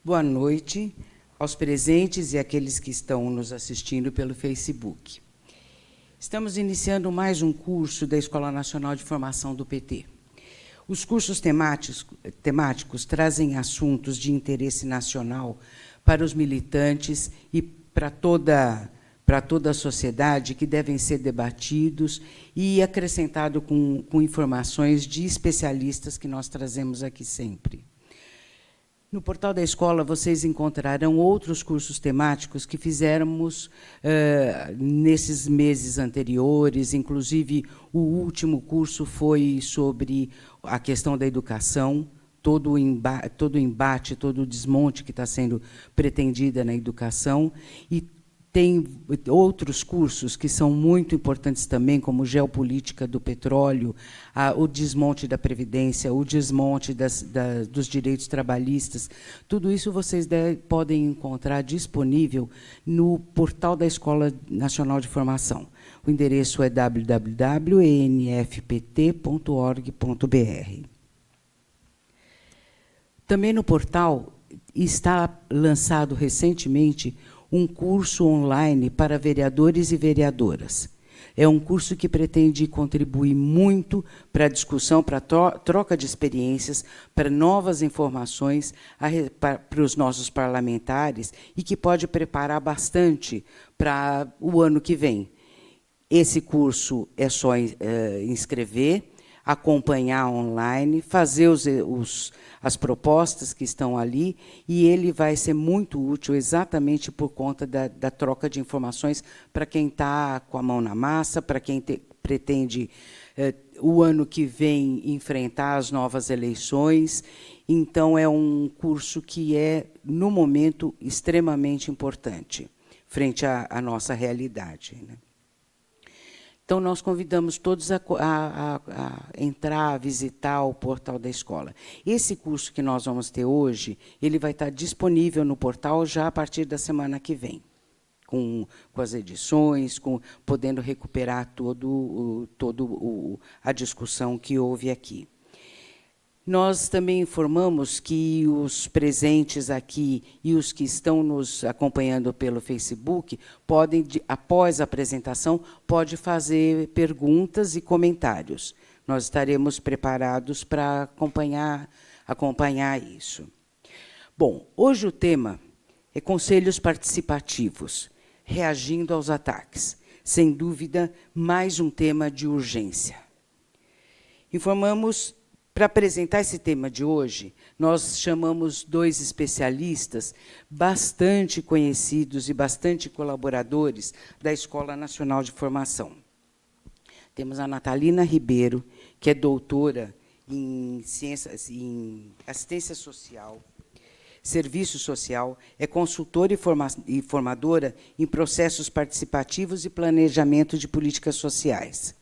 Boa noite aos presentes e àqueles que estão nos assistindo pelo Facebook. Estamos iniciando mais um curso da Escola Nacional de Formação do PT. Os cursos temáticos trazem assuntos de interesse nacional para os militantes e para toda a sociedade, que devem ser debatidos e acrescentado com informações de especialistas que nós trazemos aqui sempre. No portal da escola, vocês encontrarão outros cursos temáticos que fizemos nesses meses anteriores, inclusive o último curso foi sobre a questão da educação, todo o embate, todo o desmonte que está sendo pretendida na educação, e tem outros cursos que são muito importantes também, como geopolítica do petróleo, o desmonte da Previdência, o desmonte dos direitos trabalhistas. Tudo isso vocês podem encontrar disponível no portal da Escola Nacional de Formação. O endereço é www.enfpt.org.br. Também no portal está lançado recentemente um curso online para vereadores e vereadoras. É um curso que pretende contribuir muito para a discussão, para a troca de experiências, para novas informações para os nossos parlamentares e que pode preparar bastante para o ano que vem. Esse curso é só inscrever, acompanhar online, fazer as propostas que estão ali, e ele vai ser muito útil exatamente por conta da troca de informações para quem está com a mão na massa, para quem pretende, o ano que vem, enfrentar as novas eleições. Então, é um curso que é, no momento, extremamente importante, frente à nossa realidade, né? Então, nós convidamos todos a entrar, a visitar o portal da escola. Esse curso que nós vamos ter hoje, ele vai estar disponível no portal já a partir da semana que vem, com as edições, podendo recuperar a discussão que houve aqui. Nós também informamos que os presentes aqui e os que estão nos acompanhando pelo Facebook podem, após a apresentação, pode fazer perguntas e comentários. Nós estaremos preparados para acompanhar isso. Bom, hoje o tema é conselhos participativos, reagindo aos ataques. Sem dúvida, mais um tema de urgência. Informamos. Para apresentar esse tema de hoje, nós chamamos dois especialistas bastante conhecidos e bastante colaboradores da Escola Nacional de Formação. Temos a Natalina Ribeiro, que é doutora em assistência social, serviço social, é consultora e formadora em processos participativos e planejamento de políticas sociais.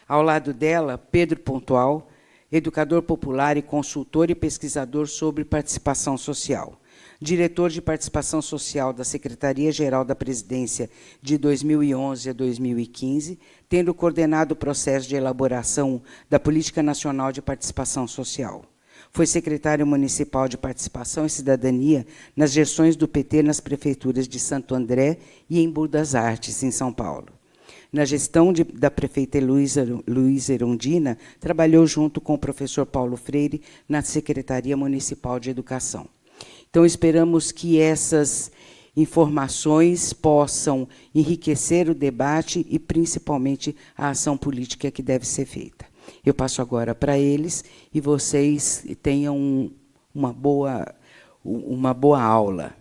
Ao lado dela, Pedro Pontual, educador popular e consultor e pesquisador sobre participação social. Diretor de participação social da Secretaria-Geral da Presidência de 2011 a 2015, tendo coordenado o processo de elaboração da Política Nacional de Participação Social. Foi secretário municipal de Participação e Cidadania nas gestões do PT nas prefeituras de Santo André e Embu das Artes, em São Paulo. Na gestão da prefeita Luísa Erundina, trabalhou junto com o professor Paulo Freire na Secretaria Municipal de Educação. Então, esperamos que essas informações possam enriquecer o debate e, principalmente, a ação política que deve ser feita. Eu passo agora para eles e vocês tenham uma boa aula.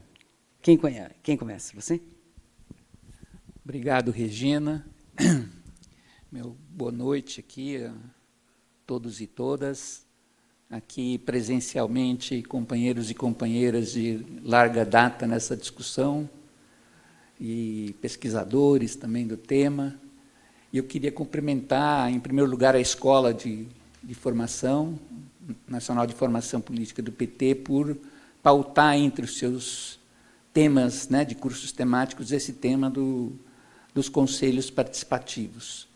Quem começa? Você? Obrigado, Regina. Boa noite aqui a todos e todas, aqui presencialmente, companheiros e companheiras de larga data nessa discussão, e pesquisadores também do tema. E eu queria cumprimentar, em primeiro lugar, a Escola de Formação, Nacional de Formação Política do PT, por pautar entre os seus temas, né, de cursos temáticos, esse tema dos conselhos participativos.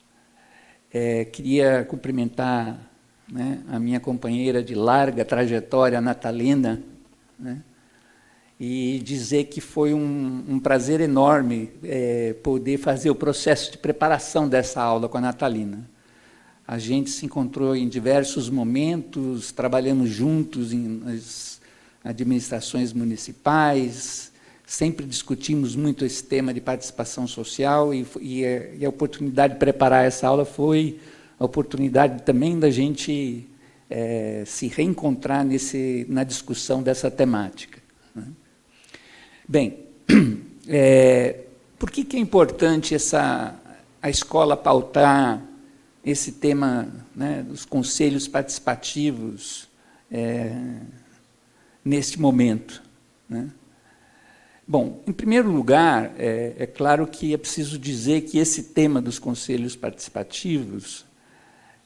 Queria cumprimentar, né, a minha companheira de larga trajetória, a Natalina, né, e dizer que foi um prazer enorme poder fazer o processo de preparação dessa aula com a Natalina. A gente se encontrou em diversos momentos, trabalhando juntos nas administrações municipais, sempre discutimos muito esse tema de participação social, e a oportunidade de preparar essa aula foi a oportunidade também da gente se reencontrar na discussão dessa temática. Bem, por que é importante a escola pautar esse tema, né, dos conselhos participativos neste momento, né? Bom, em primeiro lugar, é claro que é preciso dizer que esse tema dos conselhos participativos,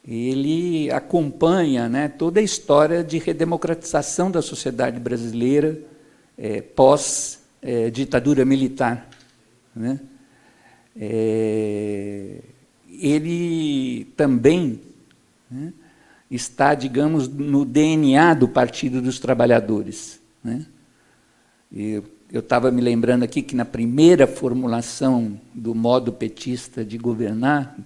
ele acompanha, né, toda a história de redemocratização da sociedade brasileira pós-ditadura militar, né? Ele também, né, está, digamos, no DNA do Partido dos Trabalhadores, né? Eu estava me lembrando aqui que, na primeira formulação do modo petista de governar,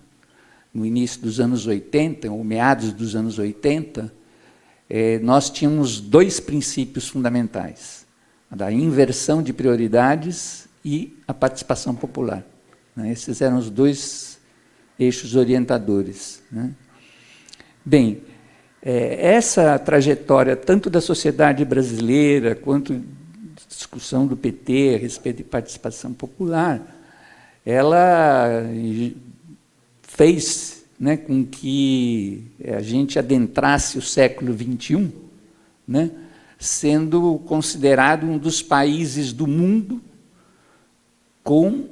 no início dos anos 80, ou meados dos anos 80, nós tínhamos dois princípios fundamentais: a da inversão de prioridades e a participação popular, né? Esses eram os dois eixos orientadores, né? Bem, essa trajetória, tanto da sociedade brasileira, quanto discussão do PT a respeito de participação popular, ela fez, né, com que a gente adentrasse o século XXI, né, sendo considerado um dos países do mundo com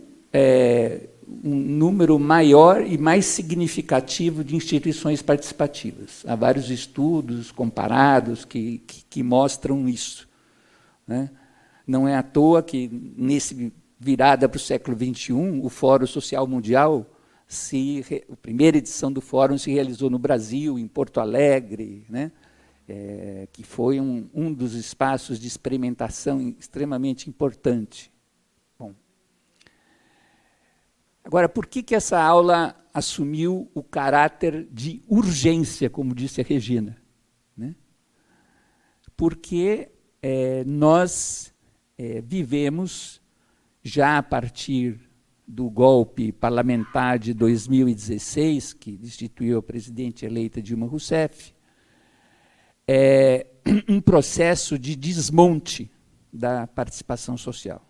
um número maior e mais significativo de instituições participativas. Há vários estudos comparados que mostram isso, né? Não é à toa que, nesse virada para o século XXI, o Fórum Social Mundial, a primeira edição do Fórum se realizou no Brasil, em Porto Alegre, né? Que foi um dos espaços de experimentação extremamente importante. Bom, agora, por que essa aula assumiu o caráter de urgência, como disse a Regina, né? Porque nós vivemos, já a partir do golpe parlamentar de 2016, que destituiu a presidente eleita Dilma Rousseff, um processo de desmonte da participação social,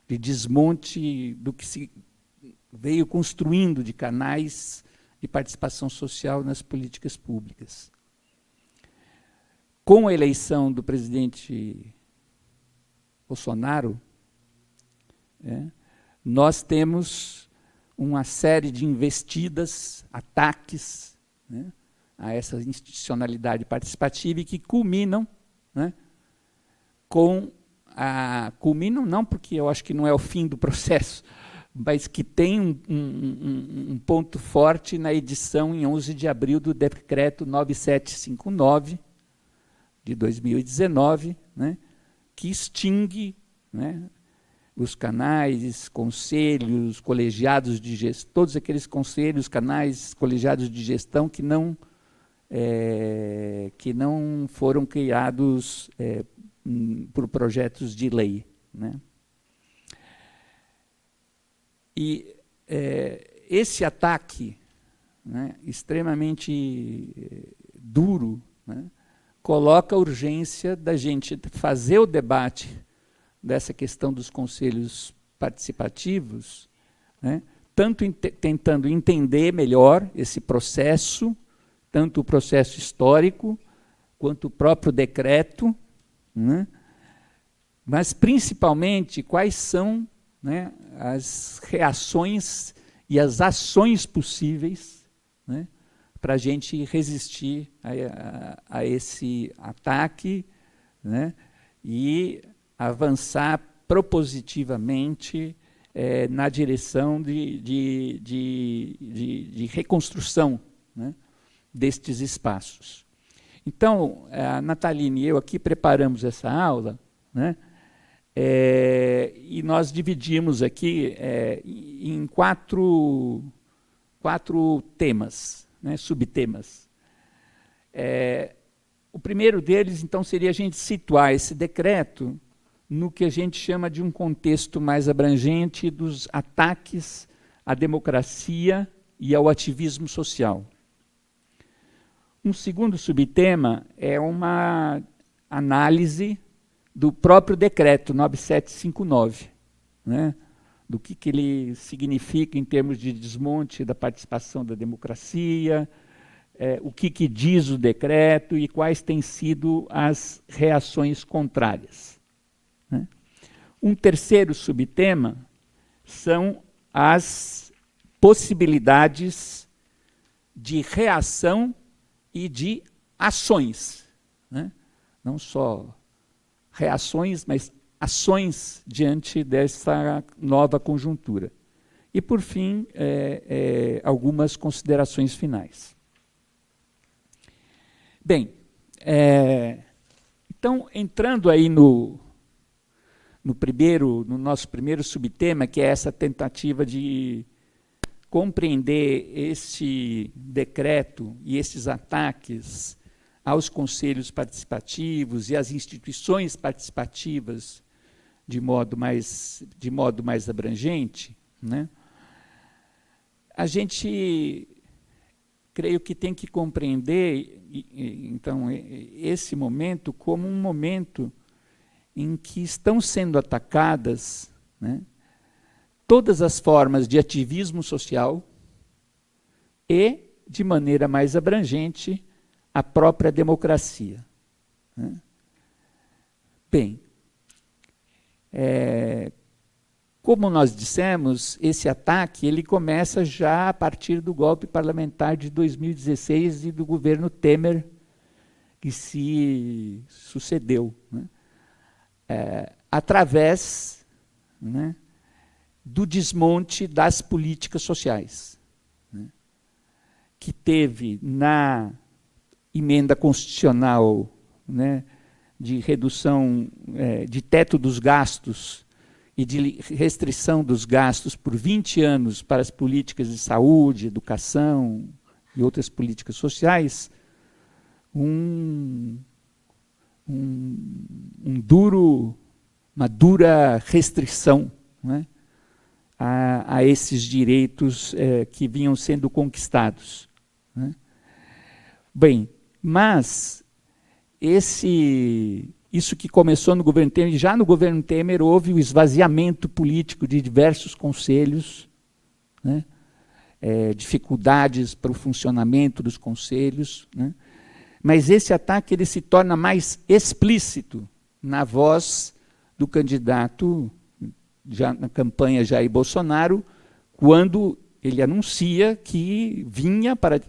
de desmonte do que se veio construindo de canais de participação social nas políticas públicas. Com a eleição do presidente Bolsonaro, nós temos uma série de investidas, ataques, né, a essa institucionalidade participativa, e que culminam, né, culminam não porque eu acho que não é o fim do processo, mas que tem um ponto forte na edição em 11 de abril do decreto 9759 de 2019, né, que extingue, né, os canais, conselhos, colegiados de gestão, todos aqueles conselhos, canais, colegiados de gestão que não foram criados por projetos de lei, né? E esse ataque, né, extremamente duro, né, coloca a urgência da gente fazer o debate dessa questão dos conselhos participativos, né, tanto tentando entender melhor esse processo, tanto o processo histórico, quanto o próprio decreto, né, mas, principalmente, quais são, né, as reações e as ações possíveis, né, para a gente resistir a esse ataque, né, e avançar propositivamente na direção de reconstrução, né, destes espaços. Então, a Natalina e eu aqui preparamos essa aula, né, E nós dividimos aqui em quatro temas, né, subtemas. O primeiro deles, então, seria a gente situar esse decreto no que a gente chama de um contexto mais abrangente dos ataques à democracia e ao ativismo social. Um segundo subtema é uma análise do próprio decreto 9759, né? Do que ele significa em termos de desmonte da participação da democracia, o que diz o decreto e quais têm sido as reações contrárias, né? Um terceiro subtema são as possibilidades de reação e de ações, né? Não só reações, mas ações diante dessa nova conjuntura. E, por fim, algumas considerações finais. Bem, então, entrando aí no nosso primeiro subtema, que é essa tentativa de compreender esse decreto e esses ataques aos conselhos participativos e às instituições participativas de modo mais abrangente, né? A gente, creio que tem que compreender, então, esse momento como um momento em que estão sendo atacadas, né, todas as formas de ativismo social e, de maneira mais abrangente, a própria democracia, né? Bem, como nós dissemos, esse ataque ele começa já a partir do golpe parlamentar de 2016 e do governo Temer, que se sucedeu, né? Através, né, do desmonte das políticas sociais, né, que teve na emenda constitucional, né, de redução de teto dos gastos e de restrição dos gastos por 20 anos para as políticas de saúde, educação e outras políticas sociais, uma dura restrição, né, a esses direitos que vinham sendo conquistados, né? Bem, mas isso que começou no governo Temer, já no governo Temer houve o esvaziamento político de diversos conselhos, né? Dificuldades para o funcionamento dos conselhos, né? Mas esse ataque ele se torna mais explícito na voz do candidato, já na campanha Jair Bolsonaro, quando ele anuncia que vinha para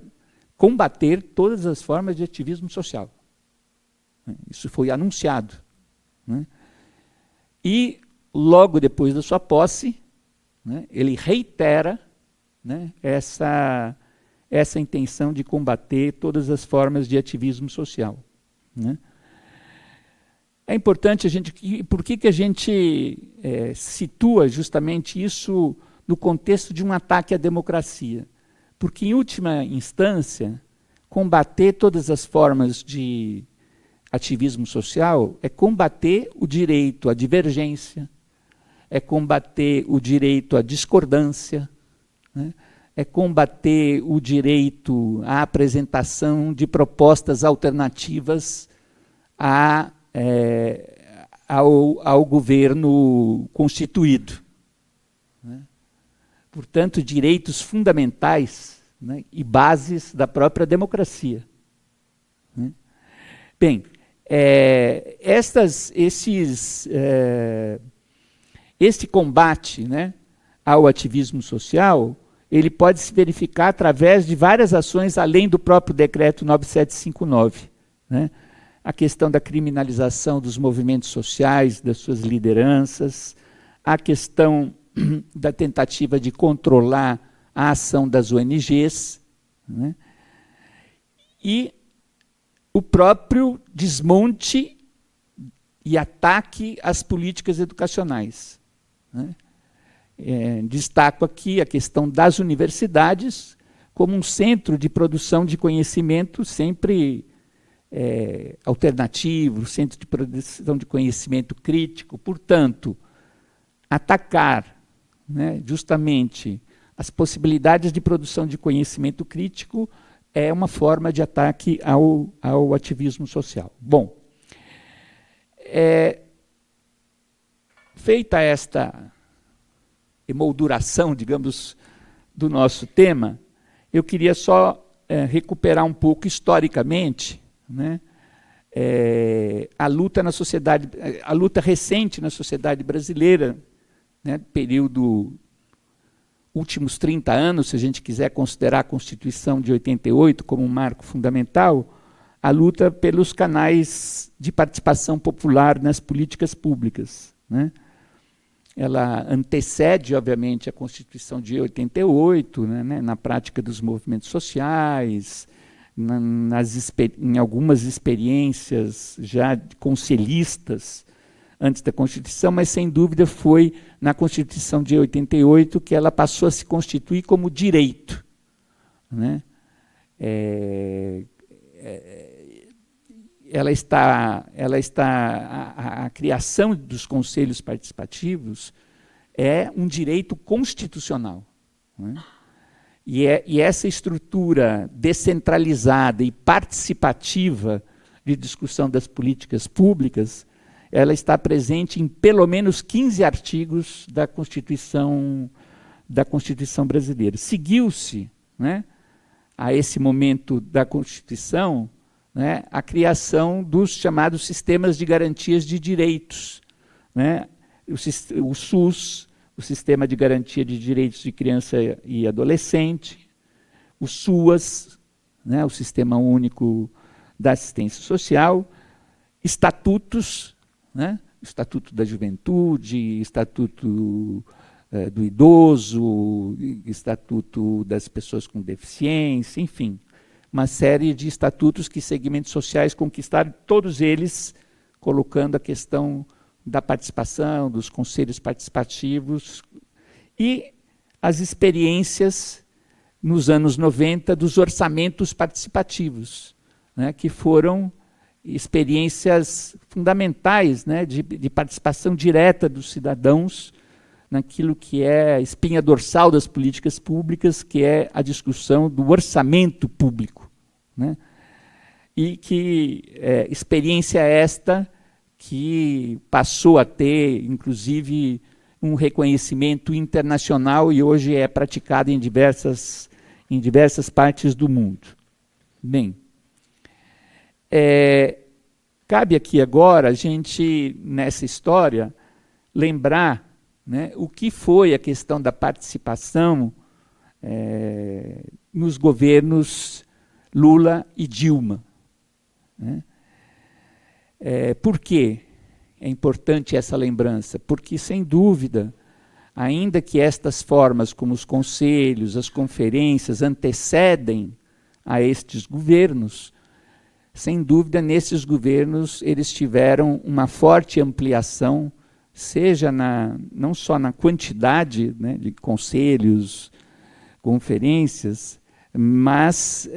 combater todas as formas de ativismo social. Isso foi anunciado, né? E, logo depois da sua posse, né, ele reitera, né, essa intenção de combater todas as formas de ativismo social, né? É importante a gente... Por que a gente situa justamente isso no contexto de um ataque à democracia? Porque, em última instância, combater todas as formas de ativismo social é combater o direito à divergência, é combater o direito à discordância, né? É combater o direito à apresentação de propostas alternativas ao governo constituído, né? Portanto, direitos fundamentais, né, e bases da própria democracia, né? Bem, esse combate, né, ao ativismo social, ele pode se verificar através de várias ações além do próprio decreto 9759, né? A questão da criminalização dos movimentos sociais, das suas lideranças, a questão da tentativa de controlar a ação das ONGs, né? E o próprio desmonte e ataque às políticas educacionais, né? Destaco aqui a questão das universidades como um centro de produção de conhecimento sempre alternativo, centro de produção de conhecimento crítico. Portanto, atacar, né, justamente as possibilidades de produção de conhecimento crítico é uma forma de ataque ao ativismo social. Bom, feita esta emolduração, digamos, do nosso tema, eu queria só recuperar um pouco historicamente, né, a luta na sociedade, a luta recente na sociedade brasileira, né, período últimos 30 anos, se a gente quiser considerar a Constituição de 88 como um marco fundamental, a luta pelos canais de participação popular nas políticas públicas, né? Ela antecede, obviamente, a Constituição de 88, né, na prática dos movimentos sociais, em algumas experiências já conselhistas antes da Constituição, mas, sem dúvida, foi na Constituição de 88 que ela passou a se constituir como direito, né? A criação dos conselhos participativos é um direito constitucional, né? E essa estrutura descentralizada e participativa de discussão das políticas públicas, ela está presente em pelo menos 15 artigos da Constituição brasileira. Seguiu-se, né, a esse momento da Constituição, né, a criação dos chamados sistemas de garantias de direitos, né, o SUS, o Sistema de Garantia de Direitos de Criança e Adolescente, o SUAS, né, o Sistema Único da Assistência Social, estatutos, né, Estatuto da Juventude, Estatuto do Idoso, Estatuto das Pessoas com Deficiência, enfim, uma série de estatutos que segmentos sociais conquistaram, todos eles colocando a questão da participação, dos conselhos participativos e as experiências nos anos 90 dos orçamentos participativos, né, que foram experiências fundamentais, né, de participação direta dos cidadãos naquilo que é a espinha dorsal das políticas públicas, que é a discussão do orçamento público, né? E que experiência esta que passou a ter, inclusive, um reconhecimento internacional e hoje é praticada em diversas partes do mundo. Bem, cabe aqui agora a gente, nessa história, lembrar, né, o que foi a questão da participação nos governos Lula e Dilma, né? Por quê é importante essa lembrança? Porque, sem dúvida, ainda que estas formas, como os conselhos, as conferências, antecedem a estes governos, sem dúvida, nesses governos, eles tiveram uma forte ampliação, seja não só na quantidade, né, de conselhos, conferências, mas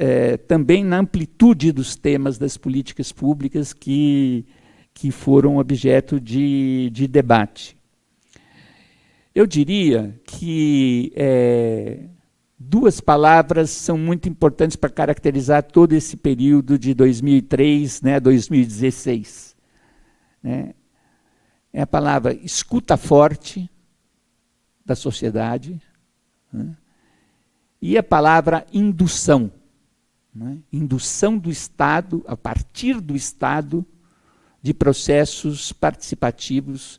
também na amplitude dos temas das políticas públicas que foram objeto de debate. Eu diria que duas palavras são muito importantes para caracterizar todo esse período de 2003, né, 2016. Né? É a palavra escuta forte da sociedade, né? E a palavra indução, né? Indução do Estado, a partir do Estado, de processos participativos,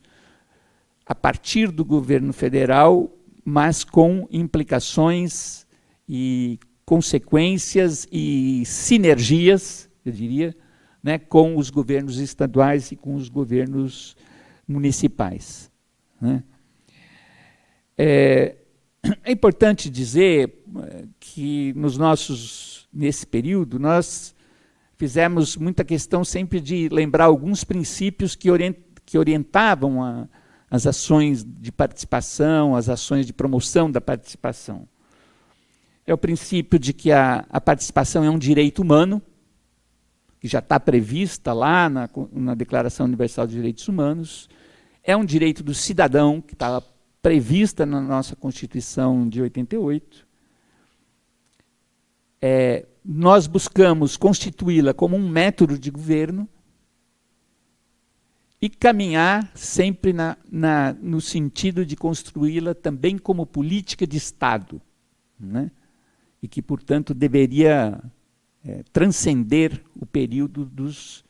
a partir do governo federal, mas com implicações e consequências e sinergias, eu diria, né, com os governos estaduais e com os governos municipais, né? É importante dizer que nesse período, nós fizemos muita questão sempre de lembrar alguns princípios que orientavam as ações de participação, as ações de promoção da participação. É o princípio de que a participação é um direito humano, que já está prevista lá na Declaração Universal de Direitos Humanos, é um direito do cidadão, que está prevista na nossa Constituição de 88. Nós buscamos constituí-la como um método de governo e caminhar sempre no sentido de construí-la também como política de Estado, né? E que, portanto, deveria transcender o período dos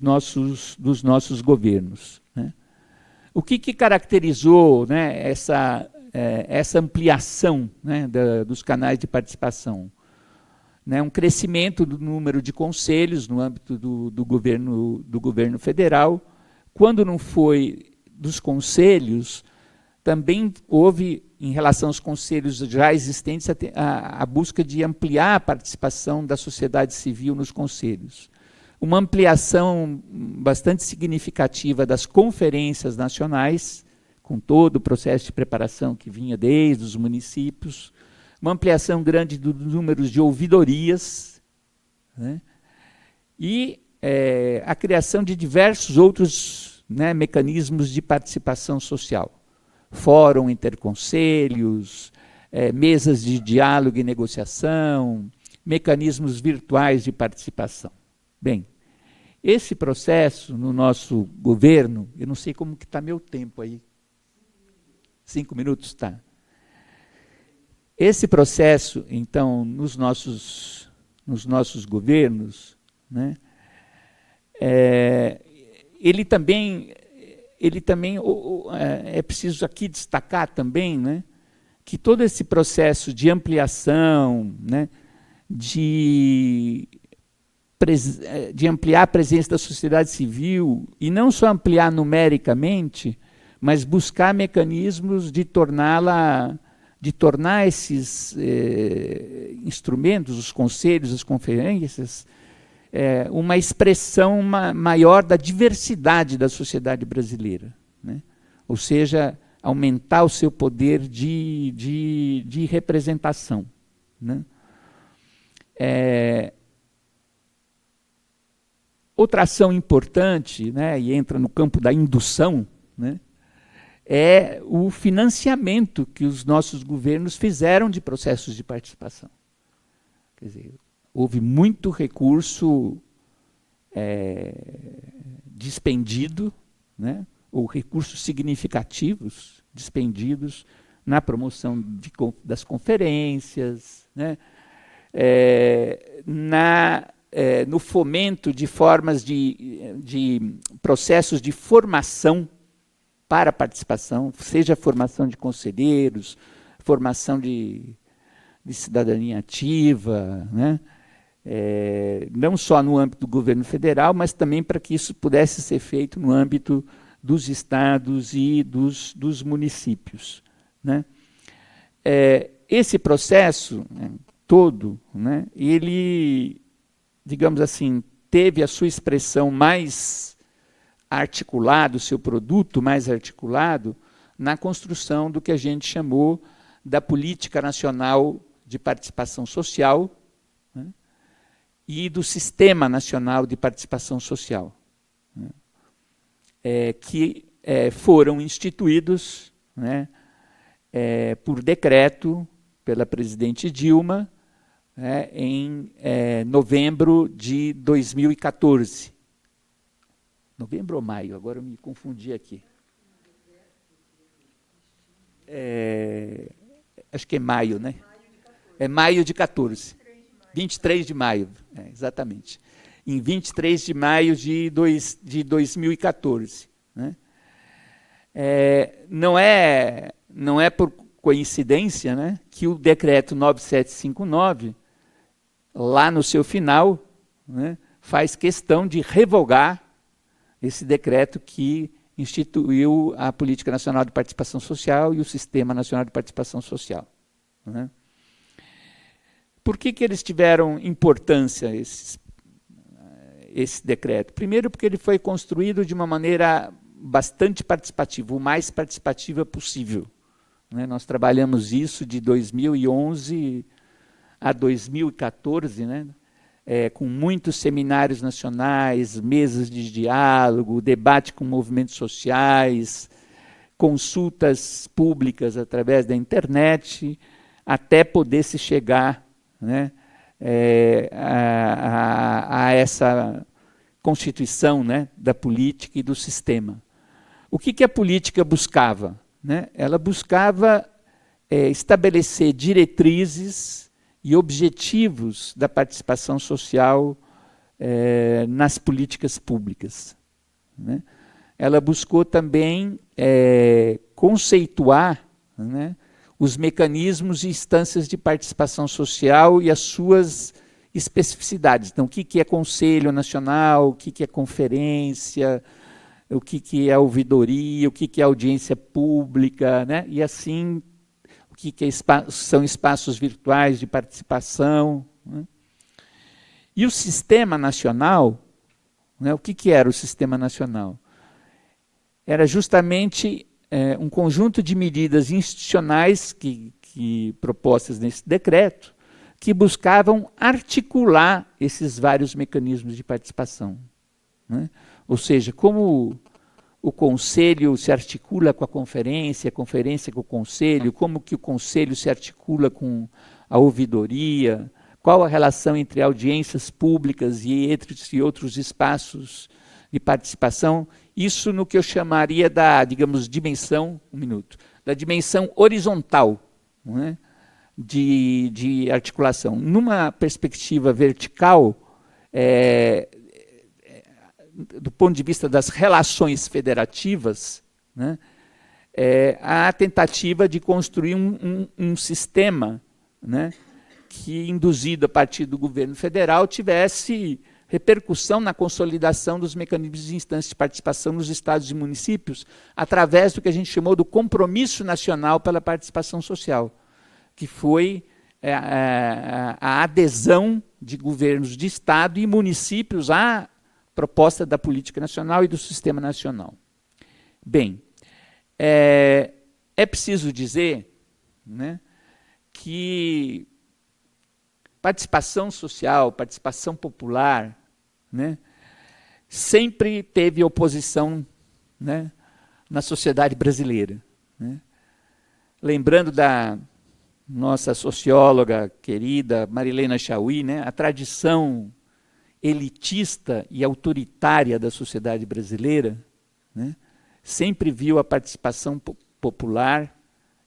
nossos governos, né? O que caracterizou, né, essa ampliação, né, dos canais de participação? Né, um crescimento do número de conselhos no âmbito do governo federal. Quando não foi dos conselhos, também houve, em relação aos conselhos já existentes, a busca de ampliar a participação da sociedade civil nos conselhos. Uma ampliação bastante significativa das conferências nacionais, com todo o processo de preparação que vinha desde os municípios, uma ampliação grande dos números de ouvidorias, né? E a criação de diversos outros, né, mecanismos de participação social. Fórum interconselhos, mesas de diálogo e negociação, mecanismos virtuais de participação. Bem, esse processo no nosso governo, eu não sei como que está meu tempo aí. 5 minutos, tá. Esse processo, então, nos nossos governos, né, ele também é preciso aqui destacar também, né, que todo esse processo de ampliação, né, de ampliar a presença da sociedade civil, e não só ampliar numericamente, mas buscar mecanismos de tornar esses instrumentos, os conselhos, as conferências, uma expressão maior da diversidade da sociedade brasileira, né? Ou seja, aumentar o seu poder de representação, né? Outra ação importante, né, e entra no campo da indução, né, é o financiamento que os nossos governos fizeram de processos de participação. Quer dizer, houve muito recurso despendido, né, ou recursos significativos despendidos na promoção das conferências, né, no fomento de formas de processos de formação para a participação, seja a formação de conselheiros, formação de cidadania ativa, né? Não só no âmbito do governo federal, mas também para que isso pudesse ser feito no âmbito dos estados e dos municípios, né? Esse processo, né, todo, né, ele, digamos assim, teve a sua expressão mais articulada, o seu produto mais articulado, na construção do que a gente chamou da Política Nacional de Participação Social, né, e do Sistema Nacional de Participação Social, né, que foram instituídos, né, por decreto pela presidente Dilma, em novembro de 2014. Novembro ou maio? Agora eu me confundi aqui. Acho que é maio, né? É maio de 14. 23 de maio, exatamente. Em 23 de maio de 2014. Né? Não é por coincidência, né, que o decreto 9759, lá no seu final, né, faz questão de revogar esse decreto que instituiu a Política Nacional de Participação Social e o Sistema Nacional de Participação Social, né? Por que eles tiveram importância, esse decreto? Primeiro, porque ele foi construído de uma maneira bastante participativa, o mais participativa possível. Né? Nós trabalhamos isso de 2011 a 2014, né? Com muitos seminários nacionais, mesas de diálogo, debate com movimentos sociais, consultas públicas através da internet, até poder se chegar, né, a essa constituição, né, da política e do sistema. O que a política buscava? Né? Ela buscava estabelecer diretrizes e objetivos da participação social nas políticas públicas. Né? Ela buscou também conceituar, né, os mecanismos e instâncias de participação social e as suas especificidades. Então, o que é Conselho Nacional, o que é conferência, o que é ouvidoria, o que é audiência pública, né? E assim, o que são espaços virtuais de participação. Né? E o Sistema Nacional, né, o que era o Sistema Nacional? Era justamente um conjunto de medidas institucionais propostas nesse decreto, que buscavam articular esses vários mecanismos de participação. Né? Ou seja, como o Conselho se articula com a conferência com o Conselho, como que o Conselho se articula com a ouvidoria, qual a relação entre audiências públicas e outros espaços de participação, isso no que eu chamaria da, digamos, dimensão, da dimensão horizontal, né, de articulação. Numa perspectiva vertical, do ponto de vista das relações federativas, né, a tentativa de construir um sistema, né, que, induzido a partir do governo federal, tivesse repercussão na consolidação dos mecanismos de instâncias de participação nos estados e municípios, através do que a gente chamou do Compromisso Nacional pela Participação Social, que foi a adesão de governos de estado e municípios à proposta da política nacional e do sistema nacional. Bem, é preciso dizer, né, que participação social, participação popular, né, sempre teve oposição, né, na sociedade brasileira. Né. Lembrando da nossa socióloga querida Marilena Chaui, né, a tradição elitista e autoritária da sociedade brasileira, né, sempre viu a participação popular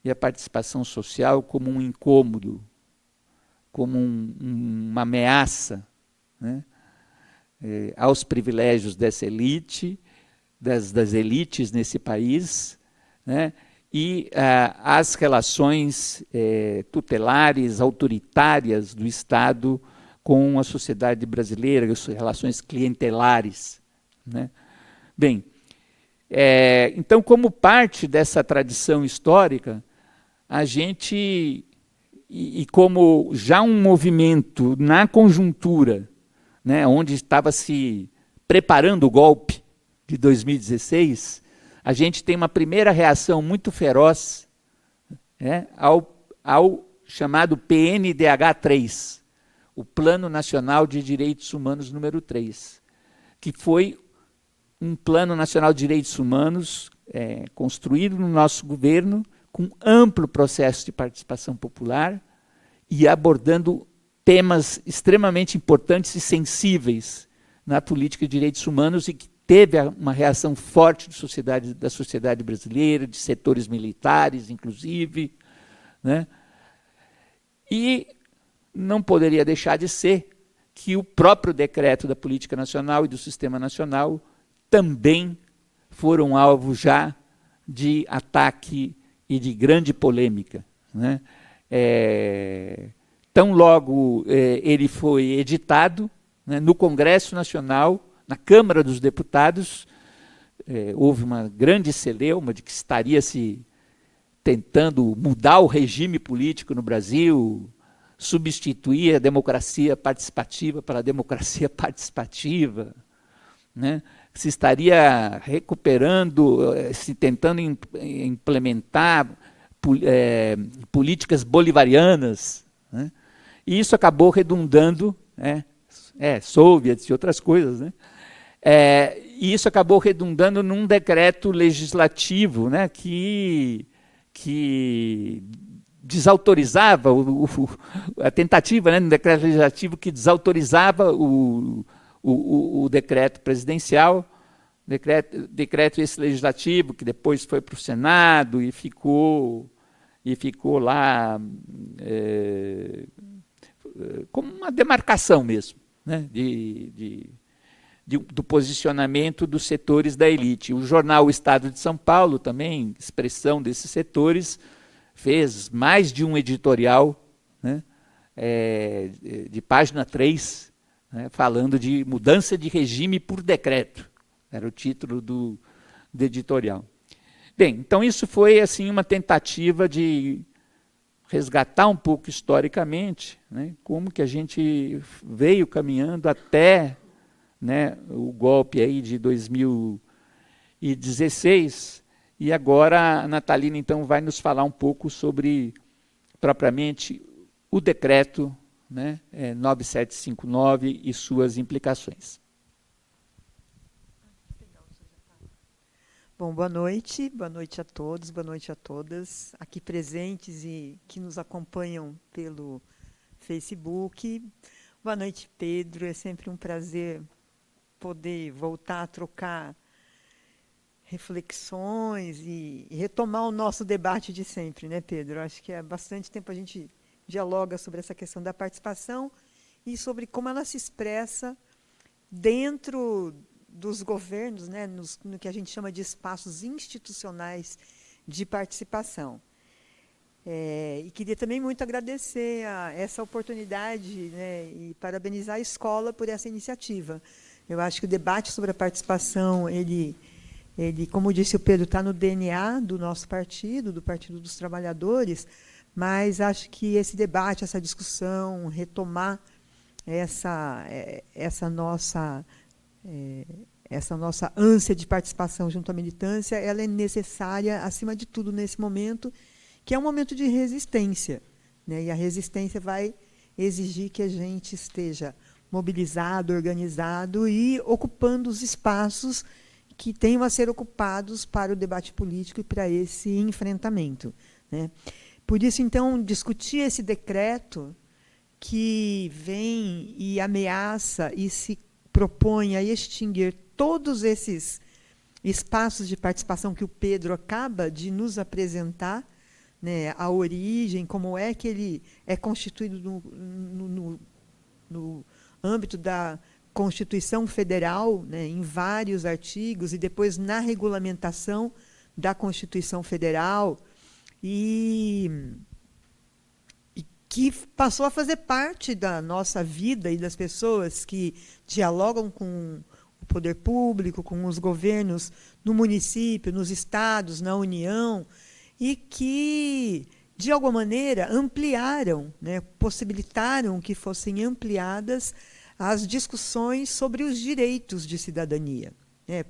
e a participação social como um incômodo, como uma ameaça, né, aos privilégios dessa elite, das elites nesse país, né, e às relações tutelares, autoritárias do Estado com a sociedade brasileira, as relações clientelares. Né? Bem, então, como parte dessa tradição histórica, a gente, e como já um movimento na conjuntura, né, onde estava se preparando o golpe de 2016, a gente tem uma primeira reação muito feroz, né, ao chamado PNDH3, o Plano Nacional de Direitos Humanos número 3, que foi um Plano Nacional de Direitos Humanos construído no nosso governo, com amplo processo de participação popular e abordando temas extremamente importantes e sensíveis na política de direitos humanos e que teve uma reação forte da sociedade brasileira, de setores militares, inclusive. Né? E não poderia deixar de ser que o próprio decreto da Política Nacional e do Sistema Nacional também foram alvo já de ataque e de grande polêmica. Né? Tão logo ele foi editado, né, no Congresso Nacional, na Câmara dos Deputados, houve uma grande celeuma de que estaria se tentando mudar o regime político no Brasil, substituir a democracia participativa pela democracia participativa, né? Se estaria recuperando, se tentando implementar políticas bolivarianas, né? E isso acabou redundando, né? Soviets e outras coisas, né? E isso acabou redundando num decreto legislativo, né, que desautorizava a tentativa, né, no decreto legislativo que desautorizava o decreto presidencial, decreto esse legislativo que depois foi para o Senado e ficou lá como uma demarcação mesmo, né, do posicionamento dos setores da elite. O jornal O Estado de São Paulo, também, expressão desses setores, fez mais de um editorial, né, de página 3, né, falando de mudança de regime por decreto. Era o título do editorial. Bem, então isso foi assim, uma tentativa de resgatar um pouco historicamente, né, como que a gente veio caminhando até, né, o golpe aí de 2016, e agora a Natalina então vai nos falar um pouco sobre propriamente o decreto, né, 9759 e suas implicações. Bom, boa noite a todos, boa noite a todas, aqui presentes e que nos acompanham pelo Facebook. Boa noite, Pedro, é sempre um prazer poder voltar a trocar reflexões e retomar o nosso debate de sempre, né, Pedro? Acho que há bastante tempo a gente dialoga sobre essa questão da participação e sobre como ela se expressa dentro dos governos, né, no que a gente chama de espaços institucionais de participação. E queria também muito agradecer essa oportunidade, né, e parabenizar a escola por essa iniciativa. Eu acho que o debate sobre a participação, ele como disse o Pedro, está no DNA do nosso partido, do Partido dos Trabalhadores, mas acho que esse debate, essa discussão, retomar essa nossa ânsia de participação junto à militância, ela é necessária, acima de tudo, nesse momento, que é um momento de resistência, né? E a resistência vai exigir que a gente esteja mobilizado, organizado e ocupando os espaços que tenham a ser ocupados para o debate político e para esse enfrentamento, né? Por isso, então, discutir esse decreto que vem e ameaça e se propõe a extinguir todos esses espaços de participação que o Pedro acaba de nos apresentar, né, a origem, como é que ele é constituído no âmbito da Constituição Federal, né, em vários artigos, e depois na regulamentação da Constituição Federal, e que passou a fazer parte da nossa vida e das pessoas que dialogam com o poder público, com os governos no município, nos estados, na União, e que, de alguma maneira, ampliaram, né, possibilitaram que fossem ampliadas as discussões sobre os direitos de cidadania.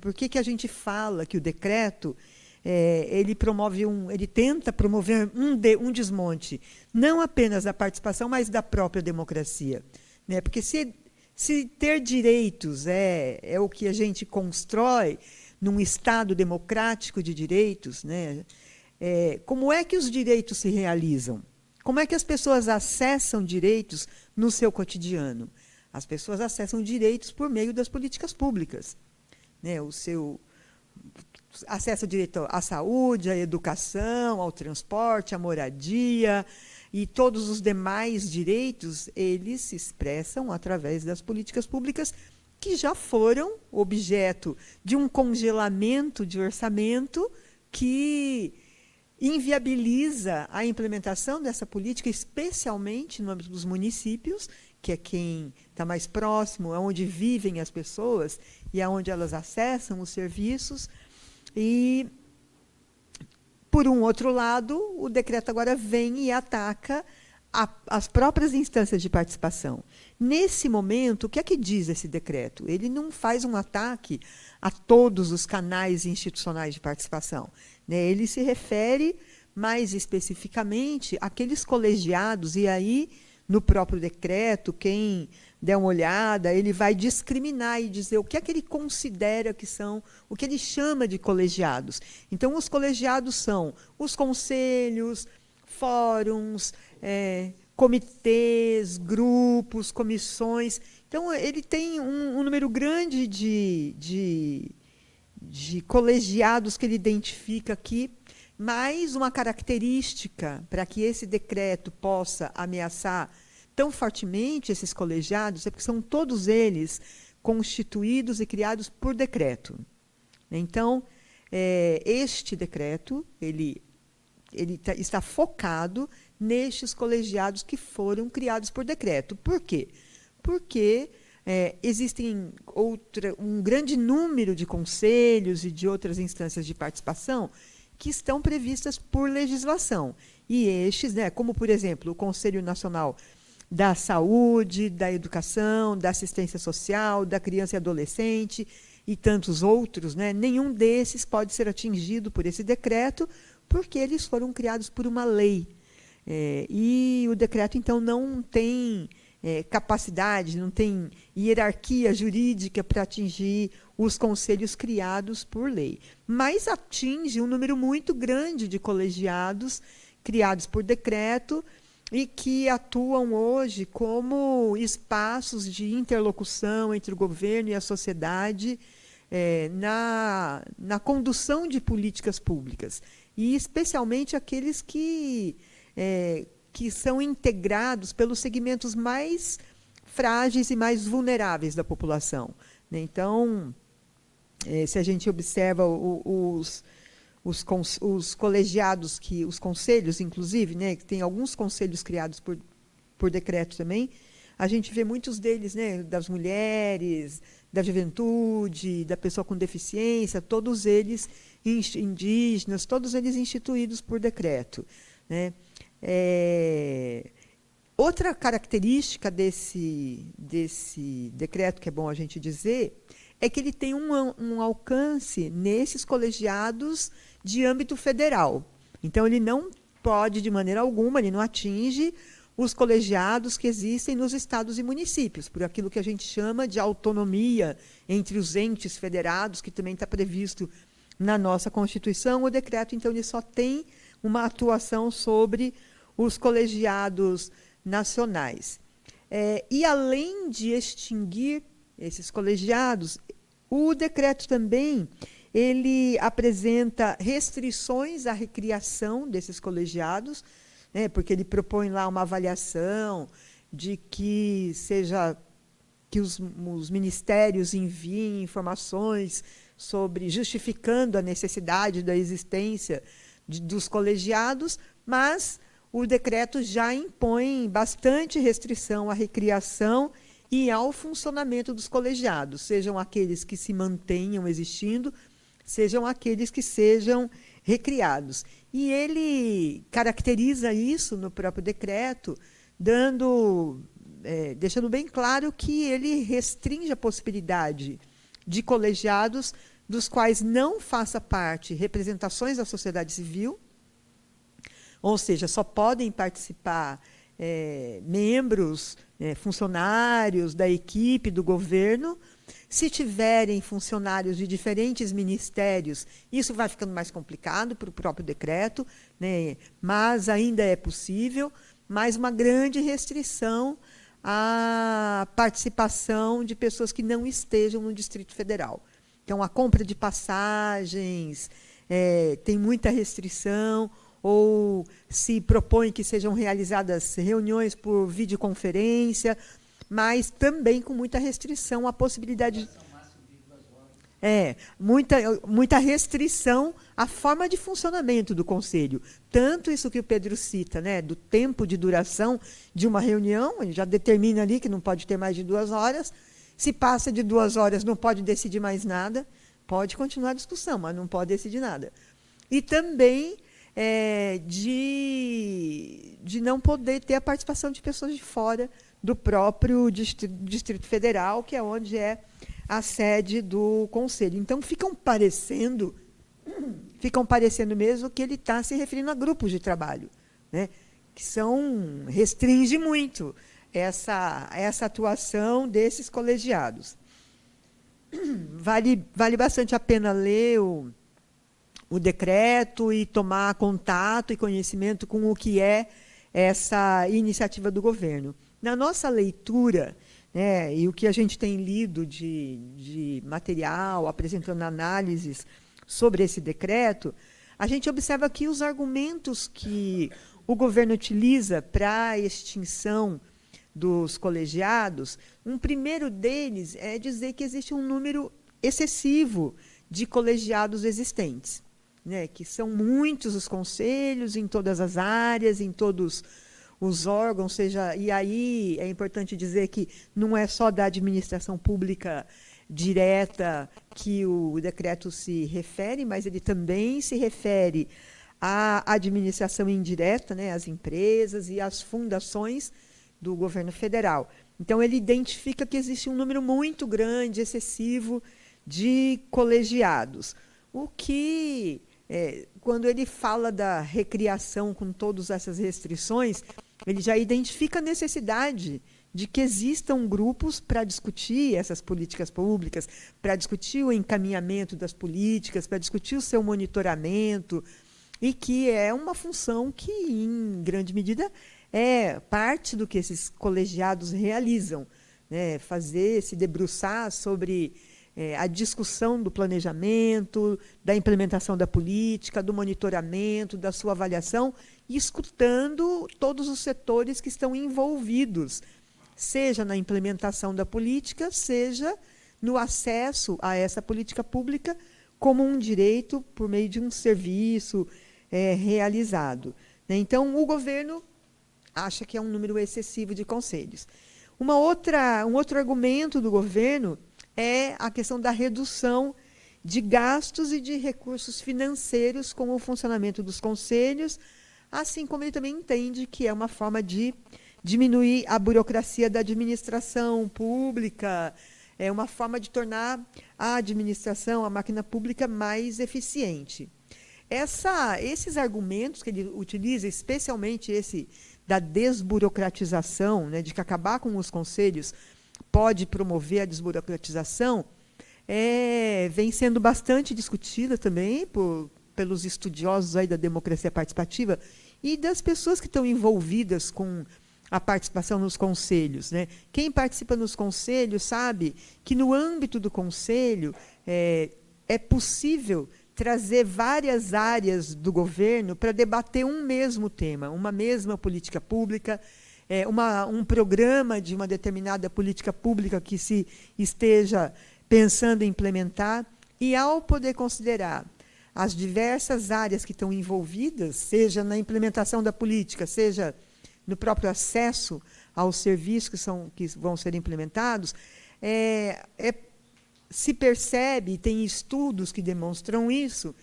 Por que a gente fala que o decreto ele tenta promover um desmonte, não apenas da participação, mas da própria democracia, né? Porque se ter direitos é o que a gente constrói num Estado democrático de direitos, né? Como é que os direitos se realizam? Como é que as pessoas acessam direitos no seu cotidiano? As pessoas acessam direitos por meio das políticas públicas, né? O seu acesso ao direito à saúde, à educação, ao transporte, à moradia, e todos os demais direitos, eles se expressam através das políticas públicas que já foram objeto de um congelamento de orçamento que inviabiliza a implementação dessa política, especialmente no âmbito dos municípios, que é quem está mais próximo, é onde vivem as pessoas e é onde elas acessam os serviços. E, por um outro lado, o decreto agora vem e ataca as próprias instâncias de participação. Nesse momento, o que é que diz esse decreto? Ele não faz um ataque a todos os canais institucionais de participação, né? Ele se refere mais especificamente àqueles colegiados, e aí, no próprio decreto, quem der uma olhada, ele vai discriminar e dizer o que é que ele considera que são, o que ele chama de colegiados. Então, os colegiados são os conselhos, fóruns, comitês, grupos, comissões. Então, ele tem um número grande de colegiados que ele identifica aqui, mas uma característica para que esse decreto possa ameaçar tão fortemente esses colegiados é porque são todos eles constituídos e criados por decreto. Então, este decreto ele está focado nestes colegiados que foram criados por decreto. Por quê? Porque existem um grande número de conselhos e de outras instâncias de participação que estão previstas por legislação. E estes, né, como, por exemplo, o Conselho Nacional da Saúde, da Educação, da Assistência Social, da Criança e Adolescente e tantos outros, né, nenhum desses pode ser atingido por esse decreto, porque eles foram criados por uma lei. E o decreto, então, não tem capacidade, não tem hierarquia jurídica para atingir os conselhos criados por lei. Mas atinge um número muito grande de colegiados criados por decreto e que atuam hoje como espaços de interlocução entre o governo e a sociedade na condução de políticas públicas. E especialmente aqueles que são integrados pelos segmentos mais frágeis e mais vulneráveis da população, né? Então, se a gente observa os colegiados, os conselhos, inclusive, né, que tem alguns conselhos criados por decreto também, a gente vê muitos deles, né, das mulheres, da juventude, da pessoa com deficiência, todos eles indígenas, todos eles instituídos por decreto, né? Outra característica desse decreto, que é bom a gente dizer, é que ele tem um alcance nesses colegiados de âmbito federal. Então, ele não pode, de maneira alguma, ele não atinge os colegiados que existem nos estados e municípios, por aquilo que a gente chama de autonomia entre os entes federados, que também está previsto na nossa Constituição. O decreto, então, ele só tem uma atuação sobre os colegiados nacionais. E, além de extinguir esses colegiados, o decreto também ele apresenta restrições à recriação desses colegiados, né, porque ele propõe lá uma avaliação de que os ministérios enviem informações justificando a necessidade da existência dos colegiados, mas o decreto já impõe bastante restrição à recriação e ao funcionamento dos colegiados, sejam aqueles que se mantenham existindo, sejam aqueles que sejam recriados. E ele caracteriza isso no próprio decreto, deixando bem claro que ele restringe a possibilidade de colegiados dos quais não faça parte representações da sociedade civil, ou seja, só podem participar membros, funcionários da equipe do governo. Se tiverem funcionários de diferentes ministérios, isso vai ficando mais complicado para o próprio decreto, né? Mas ainda é possível, mas uma grande restrição à participação de pessoas que não estejam no Distrito Federal. Então, a compra de passagens tem muita restrição, ou se propõe que sejam realizadas reuniões por videoconferência, mas também com muita restrição à possibilidade... muita restrição à forma de funcionamento do Conselho. Tanto isso que o Pedro cita, né, do tempo de duração de uma reunião, ele já determina ali que não pode ter mais de 2 horas. Se passa de 2 horas, não pode decidir mais nada. Pode continuar a discussão, mas não pode decidir nada. E também de não poder ter a participação de pessoas de fora do próprio Distrito Federal, que é onde é a sede do Conselho. Então, ficam parecendo mesmo que ele está se referindo a grupos de trabalho, né, que restringe muito essa atuação desses colegiados. Vale bastante a pena ler o decreto e tomar contato e conhecimento com o que é essa iniciativa do governo. Na nossa leitura, né, e o que a gente tem lido de material, apresentando análises sobre esse decreto, a gente observa que os argumentos que o governo utiliza para a extinção dos colegiados, um primeiro deles é dizer que existe um número excessivo de colegiados existentes, né, que são muitos os conselhos em todas as áreas, em todos os órgãos, e aí é importante dizer que não é só da administração pública direta que o decreto se refere, mas ele também se refere à administração indireta, né, às empresas e às fundações do governo federal. Então, ele identifica que existe um número muito grande, excessivo, de colegiados. O que, quando ele fala da recriação com todas essas restrições, ele já identifica a necessidade de que existam grupos para discutir essas políticas públicas, para discutir o encaminhamento das políticas, para discutir o seu monitoramento, e que é uma função que, em grande medida, é parte do que esses colegiados realizam, né? Se debruçar sobre a discussão do planejamento, da implementação da política, do monitoramento, da sua avaliação, e escutando todos os setores que estão envolvidos, seja na implementação da política, seja no acesso a essa política pública como um direito por meio de um serviço realizado. Então, o governo acha que é um número excessivo de conselhos. Um outro argumento do governo é a questão da redução de gastos e de recursos financeiros com o funcionamento dos conselhos, assim como ele também entende que é uma forma de diminuir a burocracia da administração pública, é uma forma de tornar a administração, a máquina pública, mais eficiente. Esses argumentos que ele utiliza, especialmente esse da desburocratização, né, de que acabar com os conselhos pode promover a desburocratização, vem sendo bastante discutida também pelos estudiosos aí da democracia participativa e das pessoas que estão envolvidas com a participação nos conselhos, né? Quem participa nos conselhos sabe que, no âmbito do conselho, é possível trazer várias áreas do governo para debater um mesmo tema, uma mesma política pública, um programa de uma determinada política pública que se esteja pensando em implementar, e, ao poder considerar as diversas áreas que estão envolvidas, seja na implementação da política, seja no próprio acesso aos serviços que vão ser implementados, se percebe, e tem estudos que demonstram isso,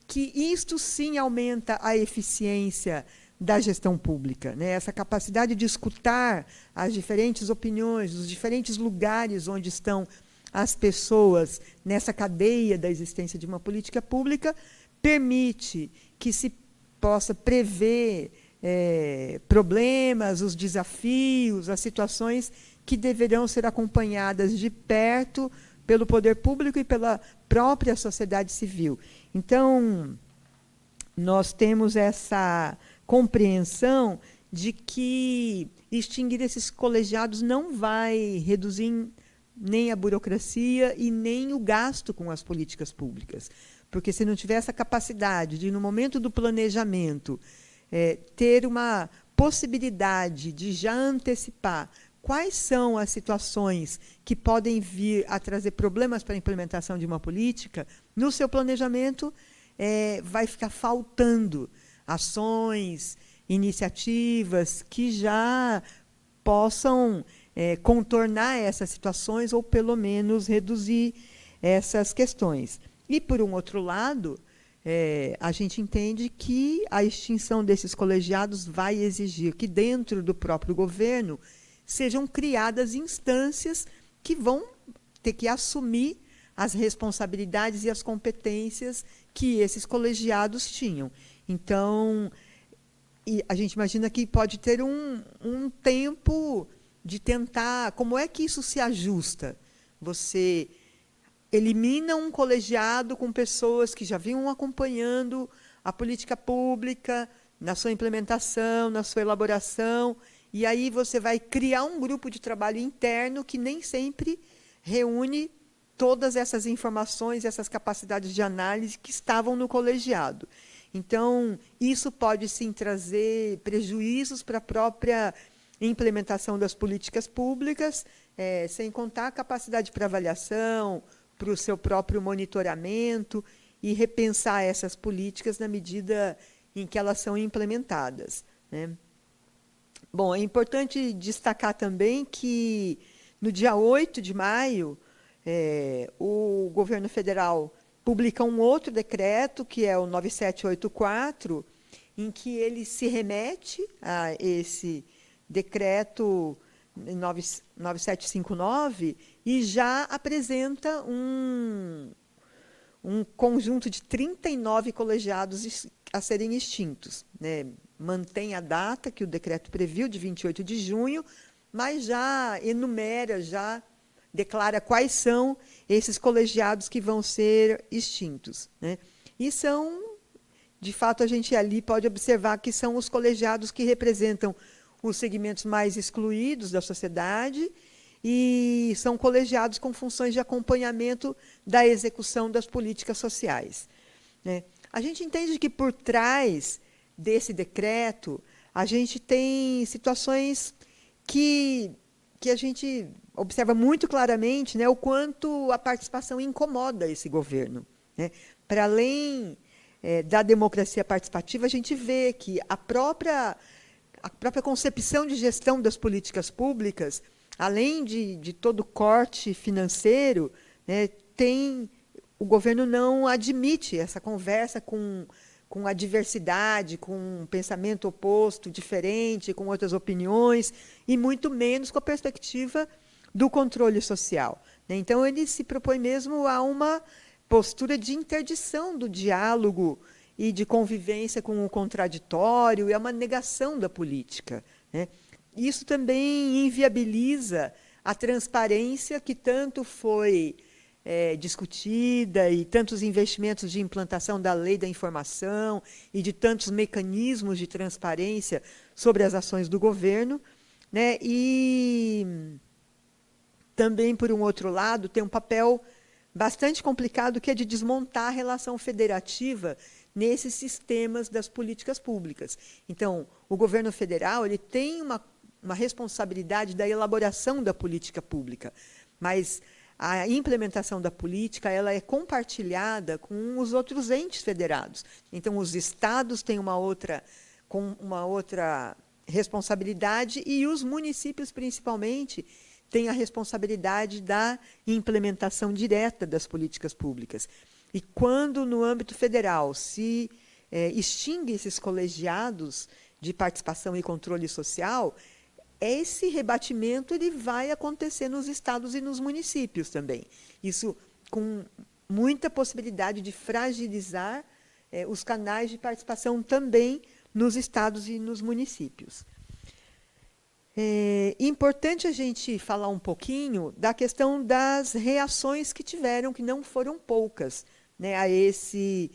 que isto sim aumenta a eficiência da gestão pública, né? Essa capacidade de escutar as diferentes opiniões, os diferentes lugares onde estão as pessoas nessa cadeia da existência de uma política pública, permite que se possa prever problemas, os desafios, as situações que deverão ser acompanhadas de perto pelo poder público e pela própria sociedade civil. Então, nós temos essa compreensão de que extinguir esses colegiados não vai reduzir nem a burocracia e nem o gasto com as políticas públicas. Porque, se não tiver essa capacidade de, no momento do planejamento, ter uma possibilidade de já antecipar quais são as situações que podem vir a trazer problemas para a implementação de uma política, no seu planejamento vai ficar faltando ações, iniciativas que já possam contornar essas situações ou, pelo menos, reduzir essas questões. E, por um outro lado, a gente entende que a extinção desses colegiados vai exigir que, dentro do próprio governo, sejam criadas instâncias que vão ter que assumir as responsabilidades e as competências que esses colegiados tinham. Então, a gente imagina que pode ter um tempo de tentar... Como é que isso se ajusta? Você elimina um colegiado com pessoas que já vinham acompanhando a política pública, na sua implementação, na sua elaboração, e aí você vai criar um grupo de trabalho interno que nem sempre reúne todas essas informações, essas capacidades de análise que estavam no colegiado. Então, isso pode, sim, trazer prejuízos para a própria implementação das políticas públicas, sem contar a capacidade para avaliação, para o seu próprio monitoramento e repensar essas políticas na medida em que elas são implementadas, né? Bom, é importante destacar também que, no dia 8 de maio, o governo federal publica um outro decreto, que é o 9784, em que ele se remete a esse decreto 9759 e já apresenta um conjunto de 39 colegiados a serem extintos, né? Mantém a data que o decreto previu, de 28 de junho, mas já enumera, já declara quais são esses colegiados que vão ser extintos, né? E são, de fato, a gente ali pode observar que são os colegiados que representam os segmentos mais excluídos da sociedade e são colegiados com funções de acompanhamento da execução das políticas sociais, né? A gente entende que, por trás desse decreto, a gente tem situações que a gente observa muito claramente, né, o quanto a participação incomoda esse governo, né? Para além da democracia participativa, a gente vê que a própria concepção de gestão das políticas públicas, além de todo o corte financeiro, né, o governo não admite essa conversa com a diversidade, com um pensamento oposto, diferente, com outras opiniões, e muito menos com a perspectiva do controle social, né? Então, ele se propõe mesmo a uma postura de interdição do diálogo e de convivência com o contraditório, e a uma negação da política, né? Isso também inviabiliza a transparência que tanto foi discutida, e tantos investimentos de implantação da lei da informação e de tantos mecanismos de transparência sobre as ações do governo, né? E também, por um outro lado, tem um papel bastante complicado, que é de desmontar a relação federativa nesses sistemas das políticas públicas. Então, o governo federal ele tem uma responsabilidade da elaboração da política pública, mas a implementação da política ela é compartilhada com os outros entes federados. Então, os estados têm uma outra responsabilidade, e os municípios, principalmente, têm a responsabilidade da implementação direta das políticas públicas. E quando, no âmbito federal, se extingue esses colegiados de participação e controle social, esse rebatimento ele vai acontecer nos estados e nos municípios também. Isso com muita possibilidade de fragilizar os canais de participação também nos estados e nos municípios. É importante a gente falar um pouquinho da questão das reações que tiveram, que não foram poucas, né, a esse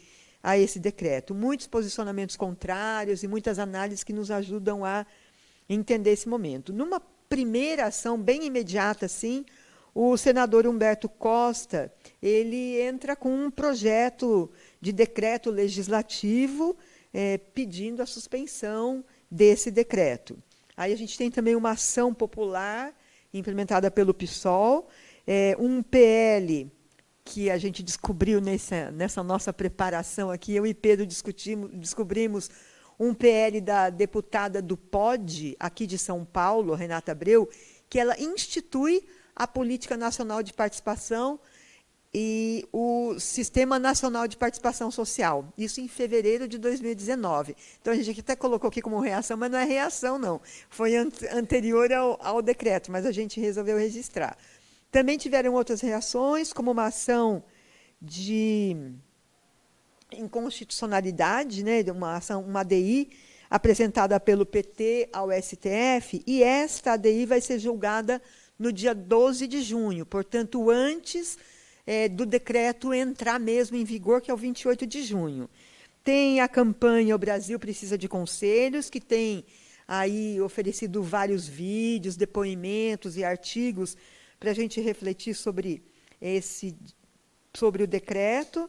decreto. Muitos posicionamentos contrários e muitas análises que nos ajudam a entender esse momento. Numa primeira ação bem imediata, assim, o senador Humberto Costa ele entra com um projeto de decreto legislativo pedindo a suspensão desse decreto. Aí a gente tem também uma ação popular implementada pelo PSOL, um PL que a gente descobriu nessa nossa preparação aqui, eu e Pedro descobrimos um PL da deputada do POD, aqui de São Paulo, Renata Abreu, que ela institui a Política Nacional de Participação e o Sistema Nacional de Participação Social, isso em fevereiro de 2019. Então, a gente até colocou aqui como reação, mas não é reação, não. Foi anterior ao decreto, mas a gente resolveu registrar. Também tiveram outras reações, como uma ação de inconstitucionalidade, né, uma ADI, apresentada pelo PT ao STF, e esta ADI vai ser julgada no dia 12 de junho, portanto, antes do decreto entrar mesmo em vigor, que é o 28 de junho. Tem a campanha O Brasil Precisa de Conselhos, que tem aí oferecido vários vídeos, depoimentos e artigos para a gente refletir sobre o decreto.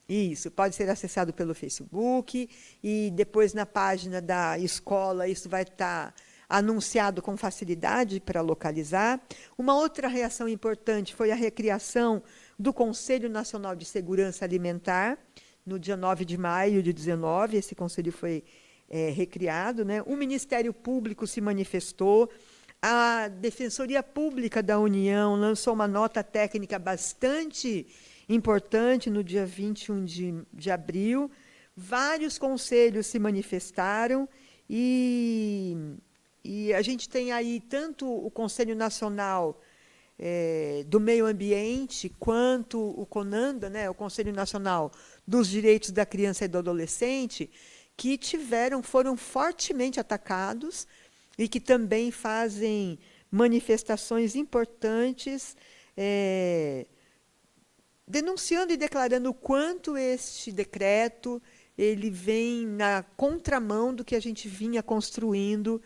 Isso, pode ser acessado pelo Facebook, e depois na página da escola isso vai estar anunciado com facilidade para localizar. Uma outra reação importante foi a recriação do Conselho Nacional de Segurança Alimentar, no dia 9 de maio de 2019, esse conselho foi recriado, né? O Ministério Público se manifestou, a Defensoria Pública da União lançou uma nota técnica bastante importante no dia 21 de abril, vários conselhos se manifestaram, e a gente tem aí tanto o Conselho Nacional do Meio Ambiente, quanto o CONANDA, né, o Conselho Nacional dos Direitos da Criança e do Adolescente, que foram fortemente atacados e que também fazem manifestações importantes, denunciando e declarando o quanto este decreto ele vem na contramão do que a gente vinha construindo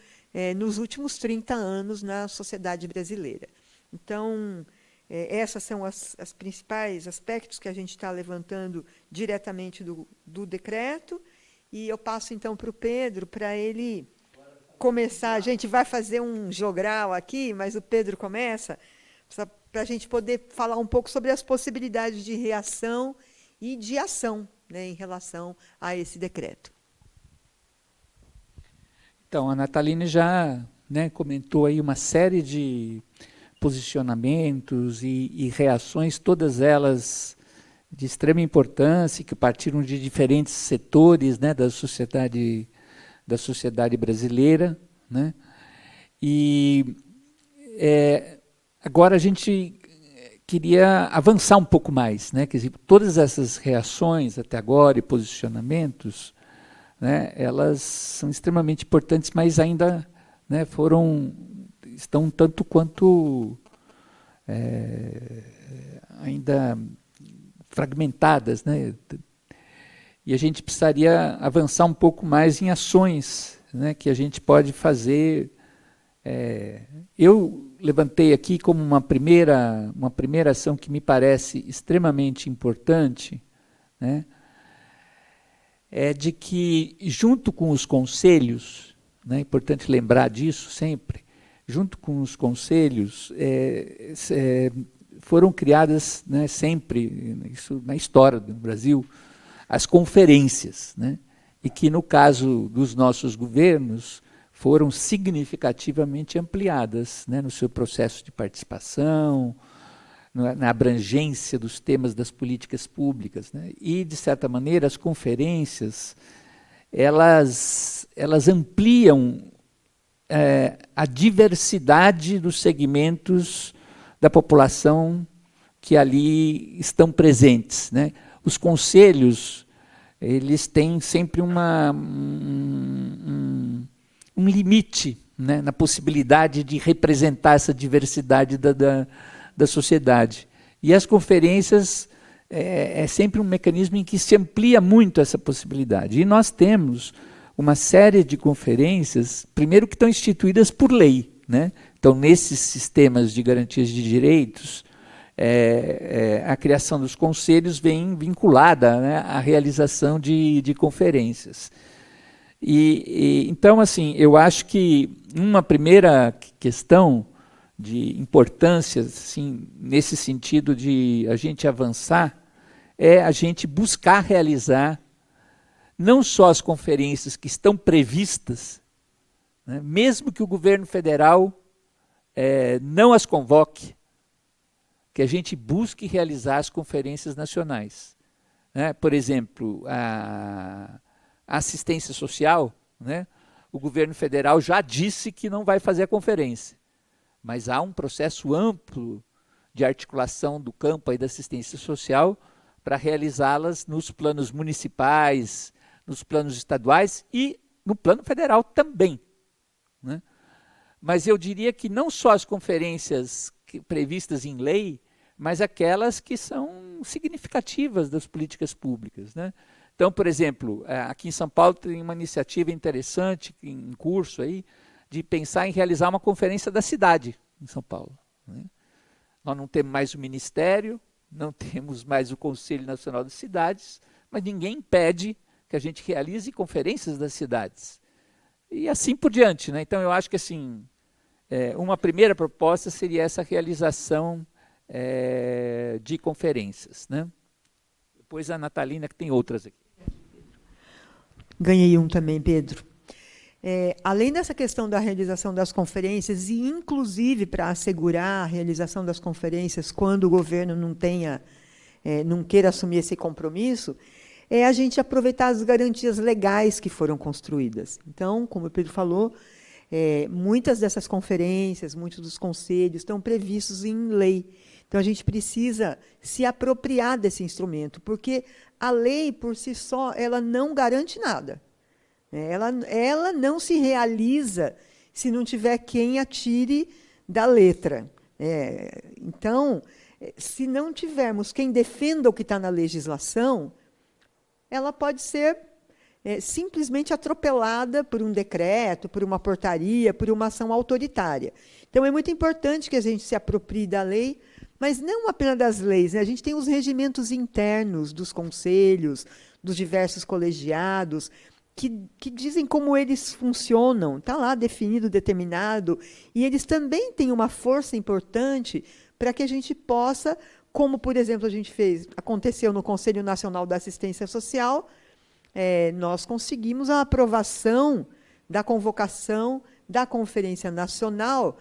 nos últimos 30 anos na sociedade brasileira. Então, esses são os principais aspectos que a gente está levantando diretamente do decreto, e eu passo, então, para o Pedro, para ele começar. A gente vai fazer um jogral aqui, mas o Pedro começa, para a gente poder falar um pouco sobre as possibilidades de reação e de ação, né, em relação a esse decreto. Então, a Nataline já, né, comentou aí uma série de posicionamentos e reações, todas elas de extrema importância, que partiram de diferentes setores, né, da sociedade brasileira, né? E agora a gente queria avançar um pouco mais, né? Quer dizer, todas essas reações até agora e posicionamentos, né, elas são extremamente importantes, mas ainda, né, estão tanto quanto ainda fragmentadas, né? E a gente precisaria avançar um pouco mais em ações, né, que a gente pode fazer. Eu levantei aqui como uma primeira ação que me parece extremamente importante, né, de que, junto com os conselhos, né, é importante lembrar disso sempre, junto com os conselhos, foram criadas, né, sempre, isso na história do Brasil, as conferências, né, e que, no caso dos nossos governos, foram significativamente ampliadas, né, no seu processo de participação, na abrangência dos temas das políticas públicas, né? E, de certa maneira, as conferências elas ampliam a diversidade dos segmentos da população que ali estão presentes, né? Os conselhos, eles têm sempre um limite, né, na possibilidade de representar essa diversidade da sociedade. E as conferências é sempre um mecanismo em que se amplia muito essa possibilidade. E nós temos uma série de conferências, primeiro, que estão instituídas por lei, né? Então, nesses sistemas de garantias de direitos, a criação dos conselhos vem vinculada, né, à realização de conferências. Então, assim, eu acho que uma primeira questão de importância, assim, nesse sentido de a gente avançar, é a gente buscar realizar não só as conferências que estão previstas, né, mesmo que o governo federal não as convoque, que a gente busque realizar as conferências nacionais. Né? Por exemplo, a assistência social, né? O governo federal já disse que não vai fazer a conferência, mas há um processo amplo de articulação do campo aí da assistência social para realizá-las nos planos municipais, nos planos estaduais e no plano federal também. Né? Mas eu diria que não só as conferências previstas em lei, mas aquelas que são significativas das políticas públicas. Né? Então, por exemplo, aqui em São Paulo tem uma iniciativa interessante em curso aí, de pensar em realizar uma conferência da cidade em São Paulo. Né? Nós não temos mais o Ministério, não temos mais o Conselho Nacional das Cidades, mas ninguém impede que a gente realize conferências das cidades. E assim por diante. Né? Então, eu acho que assim, uma primeira proposta seria essa realização de conferências. Né? Depois a Natalina, que tem outras aqui. Ganhei um também, Pedro. Além dessa questão da realização das conferências, e inclusive para assegurar a realização das conferências quando o governo não queira assumir esse compromisso, a gente aproveitar as garantias legais que foram construídas. Então, como o Pedro falou, muitas dessas conferências, muitos dos conselhos estão previstos em lei. Então, a gente precisa se apropriar desse instrumento, porque a lei, por si só, ela não garante nada. Ela não se realiza se não tiver quem a tire da letra. Então, se não tivermos quem defenda o que está na legislação, ela pode ser simplesmente atropelada por um decreto, por uma portaria, por uma ação autoritária. Então, é muito importante que a gente se aproprie da lei, mas não apenas das leis. Né? A gente tem os regimentos internos dos conselhos, dos diversos colegiados, que dizem como eles funcionam, está lá definido, determinado, e eles também têm uma força importante para que a gente possa, como, por exemplo, aconteceu no Conselho Nacional da Assistência Social, nós conseguimos a aprovação da convocação da Conferência Nacional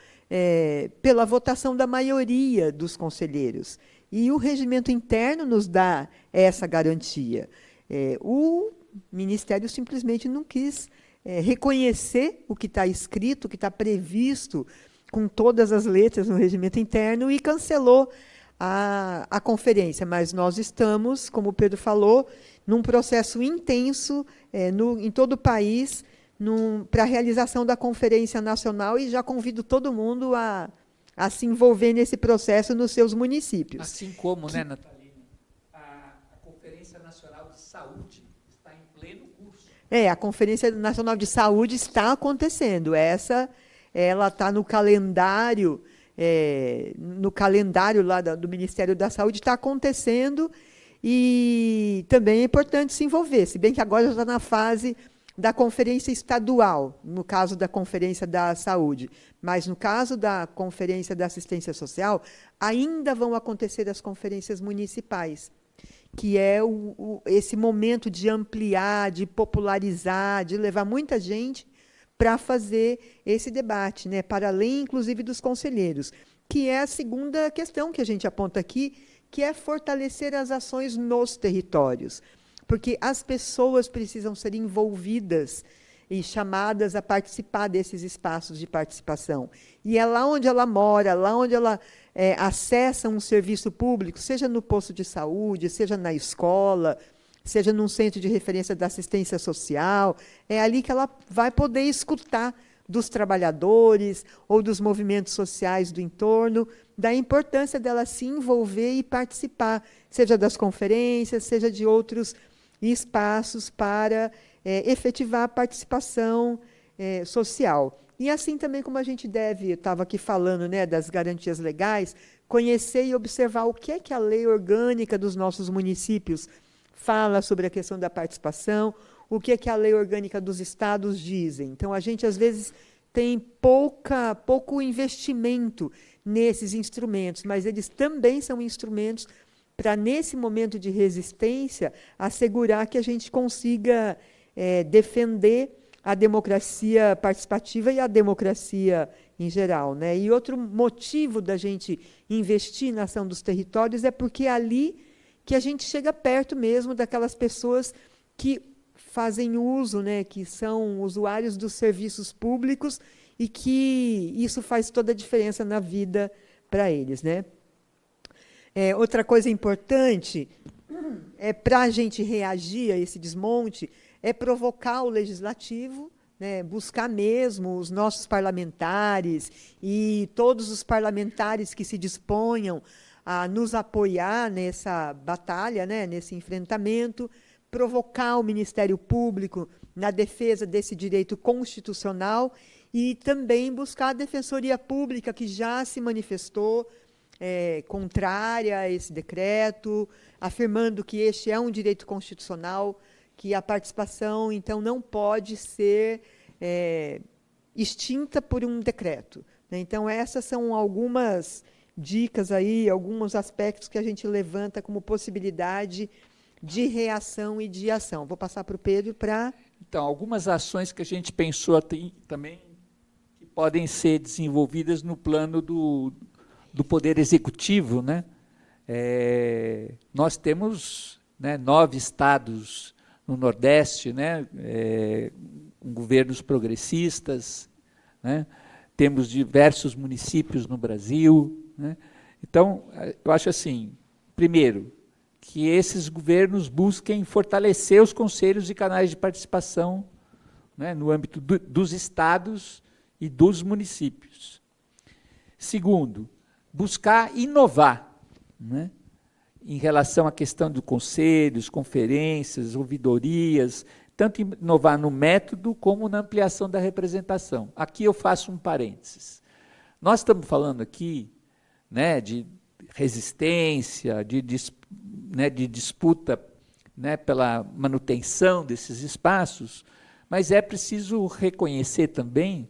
pela votação da maioria dos conselheiros. E o regimento interno nos dá essa garantia. O Ministério simplesmente não quis reconhecer o que está escrito, o que está previsto com todas as letras no regimento interno e cancelou a conferência. Mas nós estamos, como o Pedro falou, num processo intenso em todo o país para a realização da Conferência Nacional e já convido todo mundo a se envolver nesse processo nos seus municípios. Assim como, né, Natalina, a Conferência Nacional de Saúde está em pleno curso. A Conferência Nacional de Saúde está acontecendo. Ela está no calendário lá do Ministério da Saúde, está acontecendo, e também é importante se envolver, se bem que agora já está na fase da conferência estadual, no caso da Conferência da Saúde, mas no caso da Conferência da Assistência Social, ainda vão acontecer as conferências municipais, que é esse momento de ampliar, de popularizar, de levar muita gente para fazer esse debate, né, para além, inclusive, dos conselheiros, que é a segunda questão que a gente aponta aqui, que é fortalecer as ações nos territórios, porque as pessoas precisam ser envolvidas e chamadas a participar desses espaços de participação. E é lá onde ela mora, lá onde ela acessa um serviço público, seja no posto de saúde, seja na escola, seja num centro de referência da assistência social, é ali que ela vai poder escutar dos trabalhadores ou dos movimentos sociais do entorno, da importância dela se envolver e participar, seja das conferências, seja de outros espaços para efetivar a participação social. E assim também como a gente deve, eu estava aqui falando, né, das garantias legais, conhecer e observar o que é que a lei orgânica dos nossos municípios fala sobre a questão da participação, o que é que a lei orgânica dos estados dizem. Então, a gente, às vezes, tem pouco investimento nesses instrumentos, mas eles também são instrumentos para, nesse momento de resistência, assegurar que a gente consiga defender a democracia participativa e a democracia em geral, né? E outro motivo da gente investir na ação dos territórios é porque é ali que a gente chega perto mesmo daquelas pessoas que fazem uso, né, que são usuários dos serviços públicos e que isso faz toda a diferença na vida para eles, né? Outra coisa importante para a gente reagir a esse desmonte é provocar o legislativo, né, buscar mesmo os nossos parlamentares e todos os parlamentares que se disponham a nos apoiar nessa batalha, né, nesse enfrentamento, provocar o Ministério Público na defesa desse direito constitucional e também buscar a Defensoria Pública, que já se manifestou contrária a esse decreto, afirmando que este é um direito constitucional, que a participação, então, não pode ser extinta por um decreto, né? Então, essas são algumas dicas aí, alguns aspectos que a gente levanta como possibilidade de reação e de ação. Vou passar para o Pedro para... Então, algumas ações que a gente pensou também que podem ser desenvolvidas no plano do Poder Executivo, né? Nós temos, né, 9 estados no Nordeste, né, com governos progressistas, né? Temos diversos municípios no Brasil, né? Então, eu acho assim, primeiro, que esses governos busquem fortalecer os conselhos e canais de participação, né, no âmbito dos estados e dos municípios. Segundo, buscar inovar, né, em relação à questão de conselhos, conferências, ouvidorias, tanto inovar no método como na ampliação da representação. Aqui eu faço um parênteses. Nós estamos falando aqui, né, de resistência, de disputa, né, pela manutenção desses espaços, mas é preciso reconhecer também,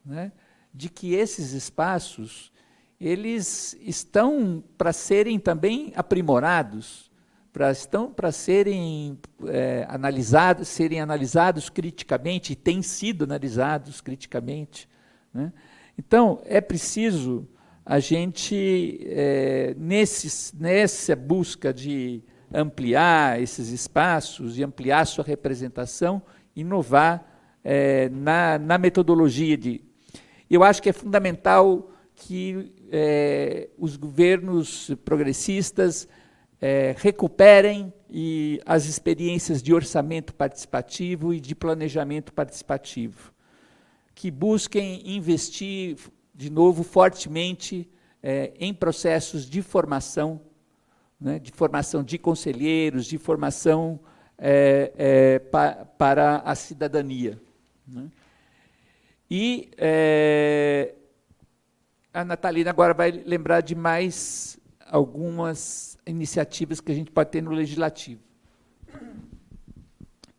né, de que esses espaços eles estão para serem também aprimorados, estão para serem analisados criticamente, e têm sido analisados criticamente, né? Então, é preciso a gente, nessa busca de ampliar esses espaços e ampliar sua representação, inovar na metodologia Eu acho que é fundamental que os governos progressistas recuperem as experiências de orçamento participativo e de planejamento participativo, que busquem investir, de novo, fortemente em processos de formação, né, de conselheiros, de formação para a cidadania, né? E a Natalina agora vai lembrar de mais algumas iniciativas que a gente pode ter no Legislativo.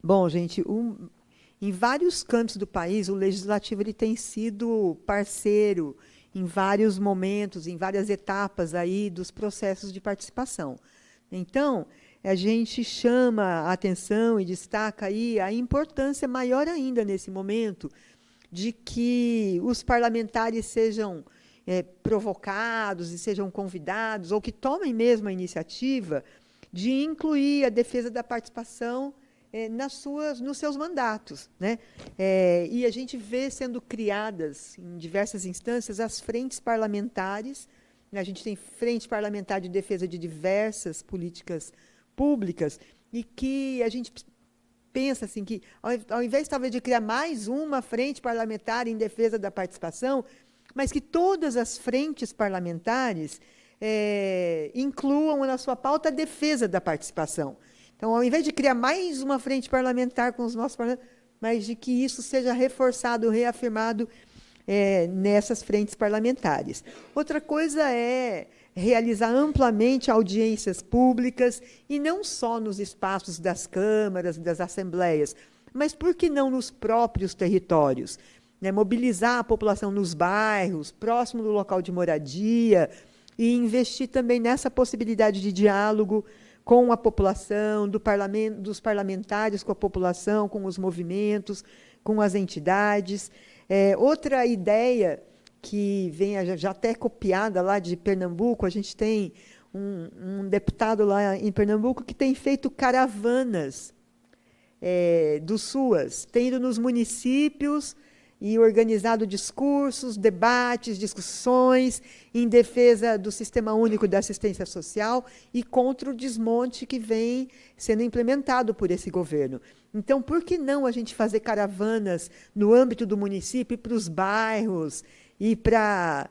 Bom, gente, em vários cantos do país, o Legislativo ele tem sido parceiro em vários momentos, em várias etapas aí dos processos de participação. Então, a gente chama a atenção e destaca aí a importância maior ainda nesse momento de que os parlamentares sejam provocados e sejam convidados, ou que tomem mesmo a iniciativa de incluir a defesa da participação nos seus mandatos, né? E a gente vê sendo criadas, em diversas instâncias, as frentes parlamentares, né? A gente tem frente parlamentar de defesa de diversas políticas públicas, e que a gente pensa assim, que, ao invés, talvez, de criar mais uma frente parlamentar em defesa da participação, mas que todas as frentes parlamentares incluam na sua pauta a defesa da participação. Então, ao invés de criar mais uma frente parlamentar com os nossos parlamentares, mas de que isso seja reforçado, reafirmado nessas frentes parlamentares. Outra coisa é realizar amplamente audiências públicas, e não só nos espaços das câmaras, das assembleias, mas, por que não, nos próprios territórios, né? Mobilizar a população nos bairros, próximo do local de moradia, e investir também nessa possibilidade de diálogo com a população, dos parlamentares com a população, com os movimentos, com as entidades. Outra ideia que vem já até copiada lá de Pernambuco, a gente tem um deputado lá em Pernambuco que tem feito caravanas do SUAS, tem ido nos municípios e organizado discursos, debates, discussões em defesa do Sistema Único de Assistência Social e contra o desmonte que vem sendo implementado por esse governo. Então, por que não a gente fazer caravanas no âmbito do município para os bairros e para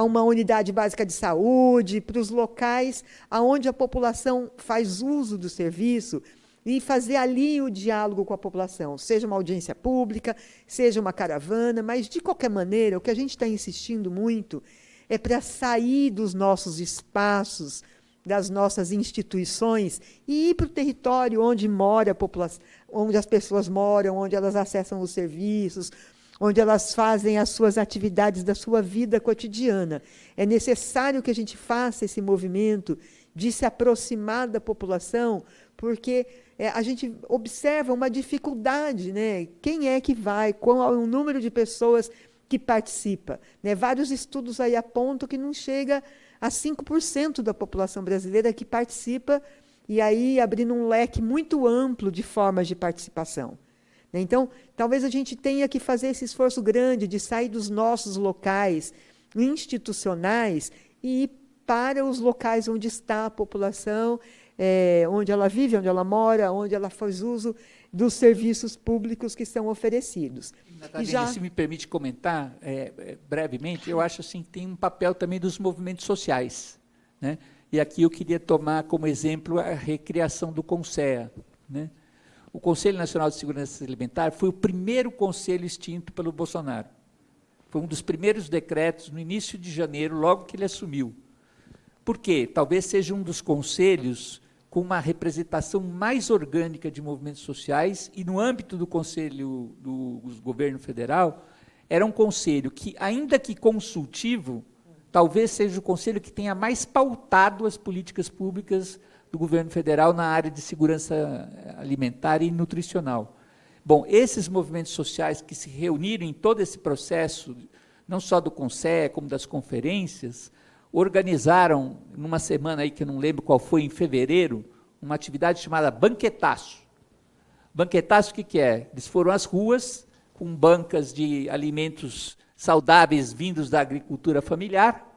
uma unidade básica de saúde, para os locais onde a população faz uso do serviço, e fazer ali o diálogo com a população, seja uma audiência pública, seja uma caravana, mas, de qualquer maneira, o que a gente está insistindo muito é para sair dos nossos espaços, das nossas instituições, e ir para o território onde mora a população, onde as pessoas moram, onde elas acessam os serviços, onde elas fazem as suas atividades da sua vida cotidiana. É necessário que a gente faça esse movimento de se aproximar da população, porque a gente observa uma dificuldade, né? Quem é que vai, qual é o número de pessoas que participa, né? Vários estudos aí apontam que não chega a 5% da população brasileira que participa, e aí abrindo um leque muito amplo de formas de participação. Então, talvez a gente tenha que fazer esse esforço grande de sair dos nossos locais institucionais e ir para os locais onde está a população, onde ela vive, onde ela mora, onde ela faz uso dos serviços públicos que são oferecidos. Natalina, se me permite comentar brevemente, eu acho assim, que tem um papel também dos movimentos sociais, né? E aqui eu queria tomar como exemplo a recriação do CONSEA, né? O Conselho Nacional de Segurança Alimentar foi o primeiro conselho extinto pelo Bolsonaro. Foi um dos primeiros decretos, no início de janeiro, logo que ele assumiu. Por quê? Talvez seja um dos conselhos com uma representação mais orgânica de movimentos sociais, e no âmbito do Conselho do Governo Federal, era um conselho que, ainda que consultivo, talvez seja o conselho que tenha mais pautado as políticas públicas do governo federal na área de segurança alimentar e nutricional. Bom, esses movimentos sociais que se reuniram em todo esse processo, não só do CONSEA, como das conferências, organizaram, numa semana aí que eu não lembro qual foi, em fevereiro, uma atividade chamada Banquetaço. Banquetaço, o que é? Eles foram às ruas, com bancas de alimentos saudáveis vindos da agricultura familiar,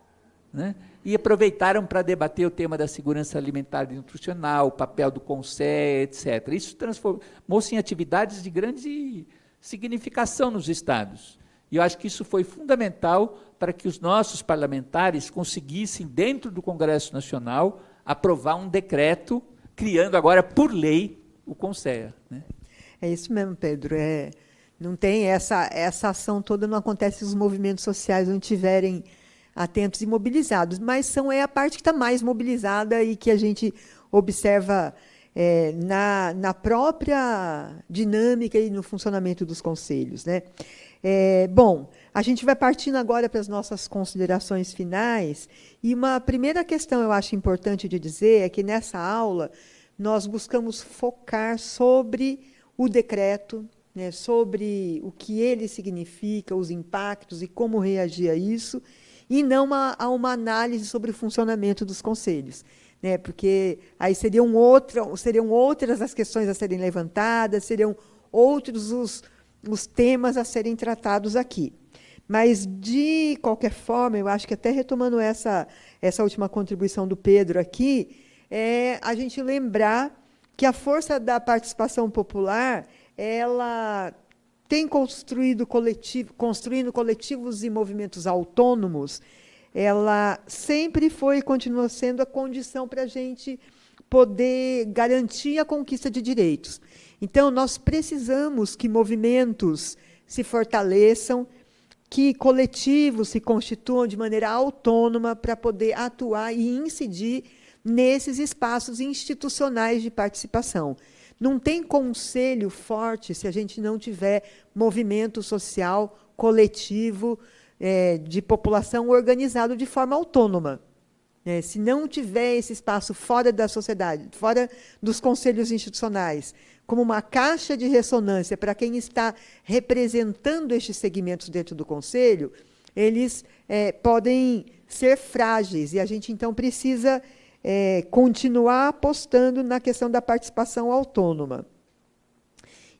né? E aproveitaram para debater o tema da segurança alimentar e nutricional, o papel do CONSEA, etc. Isso transformou-se em atividades de grande significação nos estados. E eu acho que isso foi fundamental para que os nossos parlamentares conseguissem, dentro do Congresso Nacional, aprovar um decreto, criando agora, por lei, o CONSEA, né? É isso mesmo, Pedro. Não tem essa ação toda, não acontece se os movimentos sociais não estiverem atentos e mobilizados, mas é a parte que está mais mobilizada e que a gente observa na própria dinâmica e no funcionamento dos conselhos, né? Bom, a gente vai partindo agora para as nossas considerações finais, e uma primeira questão eu acho importante de dizer é que nessa aula nós buscamos focar sobre o decreto, né, sobre o que ele significa, os impactos e como reagir a isso, e não a uma análise sobre o funcionamento dos conselhos, né, porque aí seriam outras as questões a serem levantadas, seriam outros os temas a serem tratados aqui. Mas, de qualquer forma, eu acho que até retomando essa última contribuição do Pedro aqui, a gente lembrar que a força da participação popular, ela tem construindo coletivos e movimentos autônomos, ela sempre foi e continua sendo a condição para a gente poder garantir a conquista de direitos. Então, nós precisamos que movimentos se fortaleçam, que coletivos se constituam de maneira autônoma para poder atuar e incidir nesses espaços institucionais de participação. Não tem conselho forte se a gente não tiver movimento social coletivo de população organizado de forma autônoma. né? Se não tiver esse espaço fora da sociedade, fora dos conselhos institucionais, como uma caixa de ressonância para quem está representando estes segmentos dentro do conselho, eles podem ser frágeis. E a gente, então, precisa continuar apostando na questão da participação autônoma.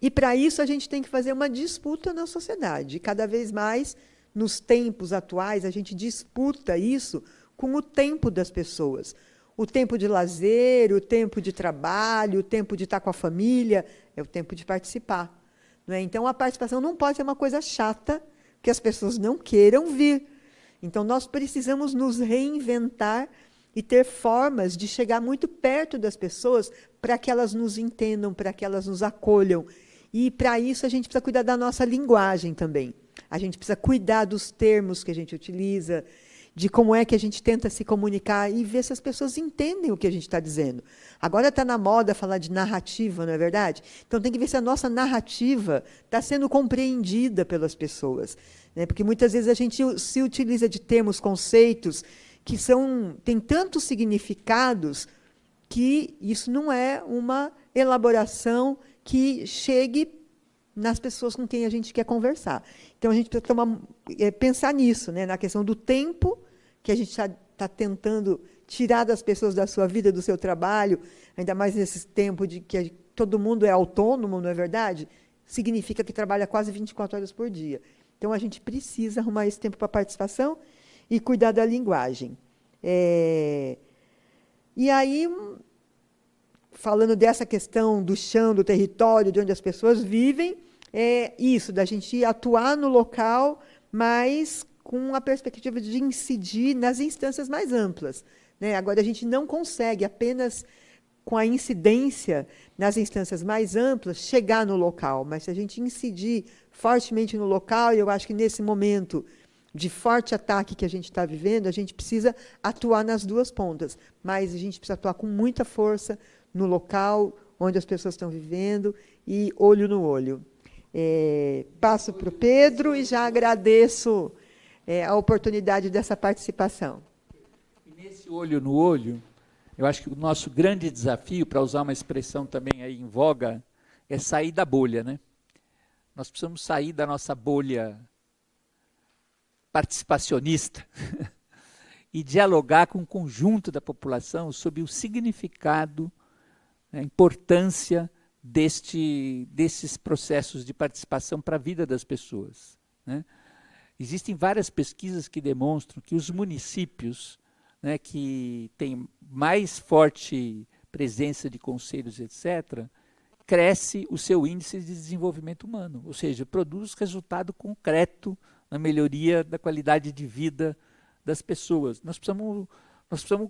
E, para isso, a gente tem que fazer uma disputa na sociedade. E, cada vez mais, nos tempos atuais, a gente disputa isso com o tempo das pessoas. O tempo de lazer, o tempo de trabalho, o tempo de estar com a família, é o tempo de participar. Não é? Então, a participação não pode ser uma coisa chata, que as pessoas não queiram vir. Então, nós precisamos nos reinventar e ter formas de chegar muito perto das pessoas para que elas nos entendam, para que elas nos acolham. E, para isso, a gente precisa cuidar da nossa linguagem também. A gente precisa cuidar dos termos que a gente utiliza, de como é que a gente tenta se comunicar e ver se as pessoas entendem o que a gente está dizendo. Agora está na moda falar de narrativa, não é verdade? Então, tem que ver se a nossa narrativa está sendo compreendida pelas pessoas, né? Porque, muitas vezes, a gente se utiliza de termos, conceitos, que têm tantos significados que isso não é uma elaboração que chegue nas pessoas com quem a gente quer conversar. Então, a gente precisa pensar nisso, né? Na questão do tempo que a gente está tentando tirar das pessoas da sua vida, do seu trabalho, ainda mais nesse tempo de que todo mundo é autônomo, não é verdade? Significa que trabalha quase 24 horas por dia. Então, a gente precisa arrumar esse tempo para participação e cuidar da linguagem. E aí, falando dessa questão do chão, do território, de onde as pessoas vivem, é isso, da gente atuar no local, mas com a perspectiva de incidir nas instâncias mais amplas, né? Agora, a gente não consegue, apenas com a incidência nas instâncias mais amplas, chegar no local, mas se a gente incidir fortemente no local, e eu acho que nesse momento de forte ataque que a gente está vivendo, a gente precisa atuar nas duas pontas, mas a gente precisa atuar com muita força no local onde as pessoas estão vivendo e olho no olho. Passo para o Pedro e já agradeço a oportunidade dessa participação. E nesse olho no olho, eu acho que o nosso grande desafio, para usar uma expressão também aí em voga, é sair da bolha, né? Nós precisamos sair da nossa bolha participacionista e dialogar com o conjunto da população sobre o significado, a importância desses processos de participação para a vida das pessoas, né? Existem várias pesquisas que demonstram que os municípios, né, que têm mais forte presença de conselhos, etc., cresce o seu índice de desenvolvimento humano, ou seja, produz resultado concreto na melhoria da qualidade de vida das pessoas. Nós precisamos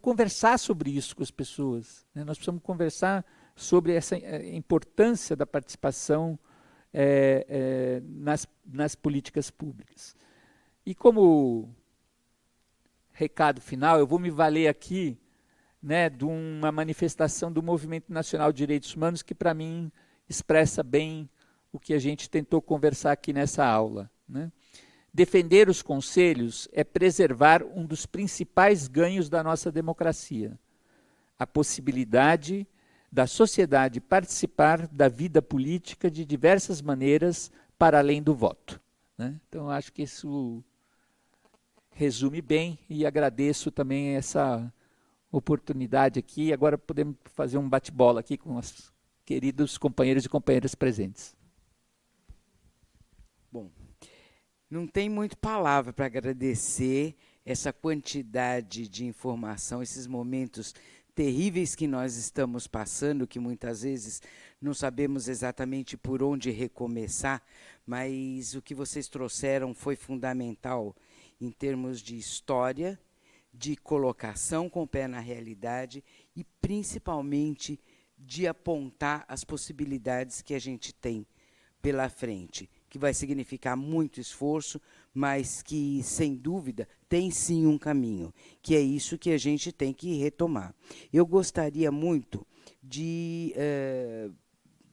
conversar sobre isso com as pessoas, né? Nós precisamos conversar sobre essa importância da participação nas políticas públicas. E como recado final, eu vou me valer aqui, né, de uma manifestação do Movimento Nacional de Direitos Humanos que, para mim, expressa bem o que a gente tentou conversar aqui nessa aula, né? Defender os conselhos é preservar um dos principais ganhos da nossa democracia, a possibilidade da sociedade participar da vida política de diversas maneiras para além do voto, né? Então, acho que isso resume bem e agradeço também essa oportunidade aqui. Agora podemos fazer um bate-bola aqui com os queridos companheiros e companheiras presentes. Bom, não tem muito palavra para agradecer essa quantidade de informação, esses momentos terríveis que nós estamos passando, que muitas vezes não sabemos exatamente por onde recomeçar, mas o que vocês trouxeram foi fundamental em termos de história, de colocação com o pé na realidade e, principalmente, de apontar as possibilidades que a gente tem pela frente, que vai significar muito esforço, mas que, sem dúvida, tem sim um caminho, que é isso que a gente tem que retomar. Eu gostaria muito de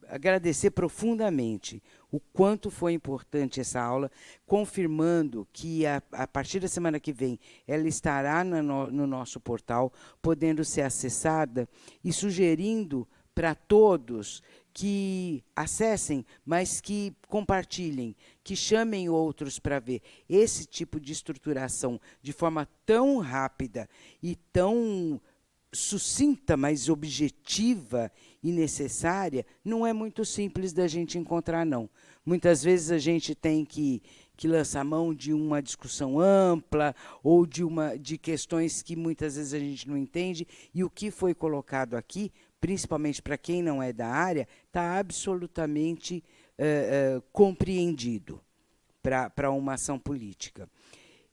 agradecer profundamente o quanto foi importante essa aula, confirmando que, a partir da semana que vem, ela estará no nosso portal, podendo ser acessada, e sugerindo para todos que acessem, mas que compartilhem, que chamem outros para ver. Esse tipo de estruturação, de forma tão rápida e tão sucinta, mas objetiva e necessária, não é muito simples da gente encontrar, não. Muitas vezes a gente tem que lançar mão de uma discussão ampla ou de questões que muitas vezes a gente não entende, e o que foi colocado aqui, principalmente para quem não é da área, está absolutamente compreendido para uma ação política.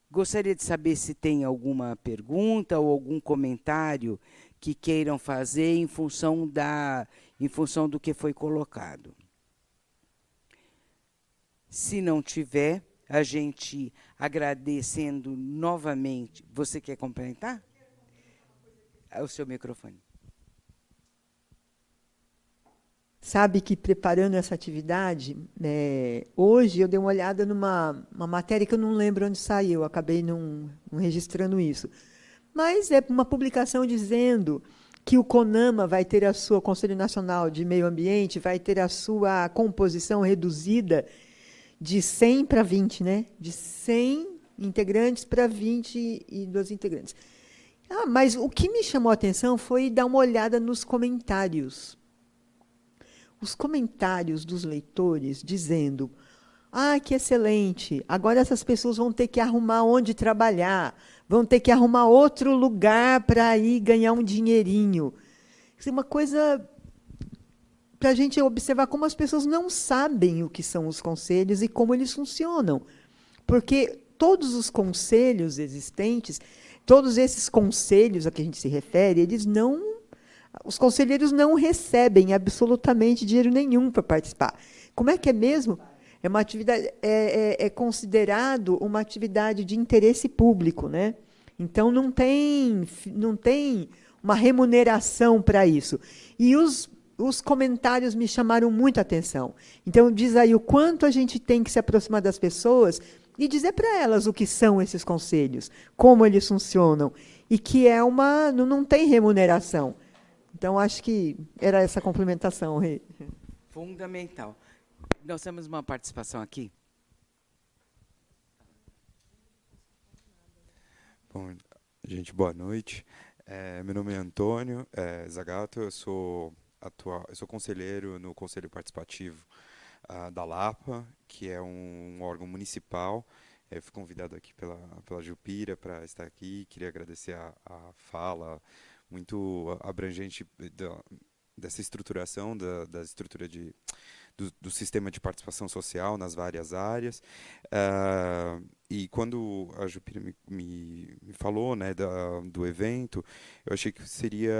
Gostaria de saber se tem alguma pergunta ou algum comentário que queiram fazer em função do que foi colocado. Se não tiver, a gente agradecendo novamente. Você quer complementar? O seu microfone. Sabe que, preparando essa atividade, hoje eu dei uma olhada numa matéria que eu não lembro onde saiu, acabei não registrando isso. Mas é uma publicação dizendo que o CONAMA vai ter o Conselho Nacional de Meio Ambiente, vai ter a sua composição reduzida de 100 para 20, né? De 100 integrantes para 22 integrantes. Mas o que me chamou a atenção foi dar uma olhada nos comentários. Os comentários dos leitores dizendo: que excelente, agora essas pessoas vão ter que arrumar onde trabalhar, vão ter que arrumar outro lugar para ir ganhar um dinheirinho. Isso é uma coisa para a gente observar como as pessoas não sabem o que são os conselhos e como eles funcionam. Porque todos os conselhos existentes, todos esses conselhos a que a gente se refere, os conselheiros não recebem absolutamente dinheiro nenhum para participar. Como é que é mesmo? É uma atividade, é considerado uma atividade de interesse público, né? Então não tem uma remuneração para isso. E os comentários me chamaram muita atenção. Então diz aí o quanto a gente tem que se aproximar das pessoas e dizer para elas o que são esses conselhos, como eles funcionam, e que não tem remuneração. Então, acho que era essa complementação. Fundamental. Nós temos uma participação aqui. Bom, gente, boa noite. Meu nome é Antônio Zagato, eu sou conselheiro no Conselho Participativo da Lapa, que é um órgão municipal. Fui convidado aqui pela Jupira para estar aqui. Queria agradecer a fala muito abrangente dessa estruturação, da estrutura do sistema de participação social nas várias áreas. E quando a Jupira me falou, né, do evento, eu achei que seria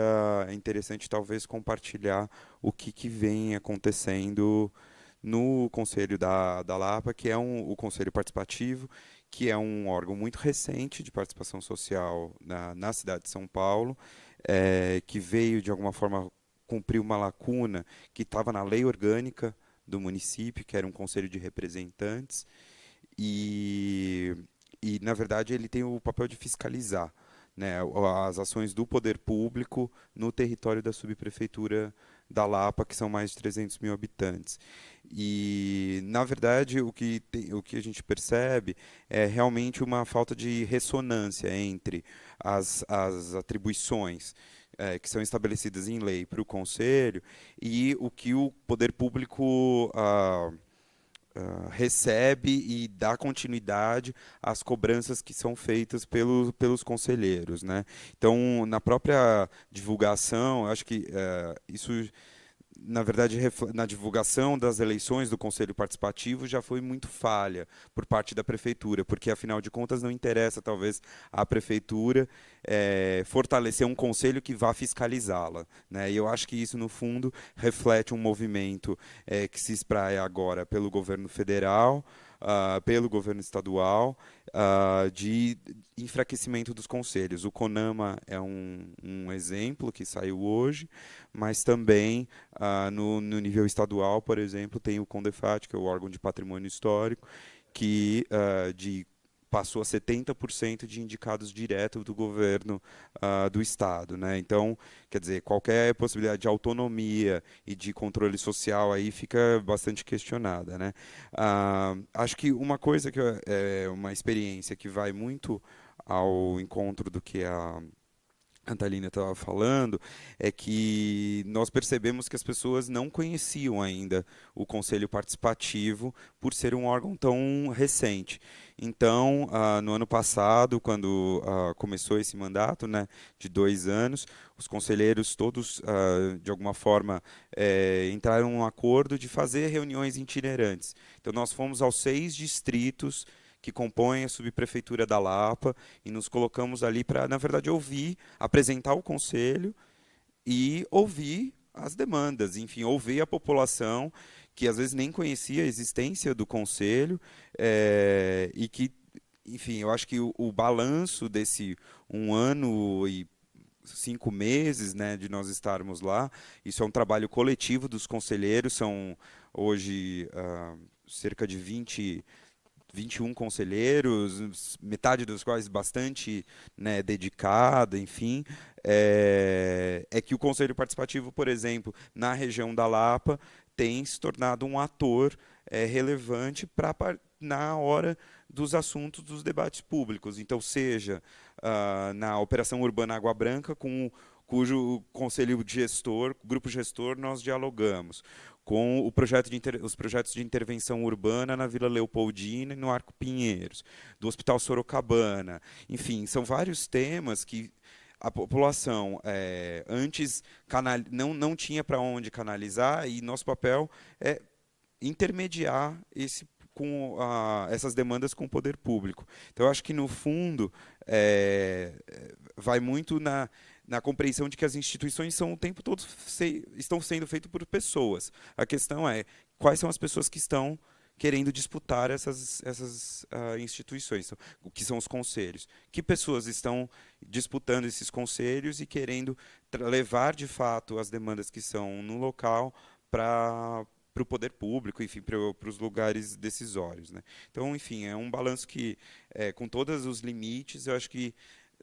interessante talvez compartilhar o que vem acontecendo no Conselho da Lapa, que é o Conselho Participativo, que é um órgão muito recente de participação social na cidade de São Paulo, que veio, de alguma forma, cumprir uma lacuna que estava na lei orgânica do município, que era um conselho de representantes, e na verdade, ele tem o papel de fiscalizar, né, as ações do poder público no território da subprefeitura da Lapa, que são mais de 300 mil habitantes. E, na verdade, o que a gente percebe é realmente uma falta de ressonância entre as atribuições que são estabelecidas em lei para o Conselho e o que o poder público recebe e dá continuidade às cobranças que são feitas pelos conselheiros, né? Então, na própria divulgação, eu acho que isso, na verdade, na divulgação das eleições do Conselho Participativo já foi muito falha por parte da Prefeitura, porque, afinal de contas, não interessa, talvez, à Prefeitura fortalecer um conselho que vá fiscalizá-la, né? E eu acho que isso, no fundo, reflete um movimento que se espraia agora pelo governo federal, pelo governo estadual de enfraquecimento dos conselhos. O CONAMA é um exemplo que saiu hoje, mas também no nível estadual, por exemplo, tem o CONDEFAT, que é o órgão de patrimônio histórico, que passou a 70% de indicados direto do governo do Estado, né? Então, quer dizer, qualquer possibilidade de autonomia e de controle social aí fica bastante questionada, né? Acho que uma coisa que é uma experiência que vai muito ao encontro do que a Antalina estava falando, é que nós percebemos que as pessoas não conheciam ainda o Conselho Participativo por ser um órgão tão recente. Então, no ano passado, quando começou esse mandato, né, de 2 anos, os conselheiros todos, de alguma forma, entraram em um acordo de fazer reuniões itinerantes. Então, nós fomos aos 6 distritos que compõem a subprefeitura da Lapa, e nos colocamos ali para, na verdade, ouvir, apresentar o conselho e ouvir as demandas, enfim, ouvir a população que às vezes nem conhecia a existência do conselho e que, enfim, eu acho que o balanço desse 1 ano e 5 meses, né, de nós estarmos lá, isso é um trabalho coletivo dos conselheiros, são hoje cerca de 21 conselheiros, metade dos quais bastante, né, dedicada, enfim, é que o Conselho Participativo, por exemplo, na região da Lapa, tem se tornado um ator relevante na hora dos assuntos dos debates públicos. Então, seja na Operação Urbana Água Branca, cujo conselho gestor, grupo gestor, nós dialogamos, com os projetos de intervenção urbana na Vila Leopoldina e no Arco Pinheiros, do Hospital Sorocabana. Enfim, são vários temas que a população antes não tinha para onde canalizar, e nosso papel é intermediar essas demandas com o poder público. Então, eu acho que, no fundo, vai muito na compreensão de que as instituições são o tempo todo estão sendo feitas por pessoas. A questão é quais são as pessoas que estão querendo disputar essas instituições, o que são os conselhos. Que pessoas estão disputando esses conselhos e querendo levar, de fato, as demandas que são no local para o poder público, enfim, para os lugares decisórios, né? Então, enfim, é um balanço que, com todos os limites, eu acho que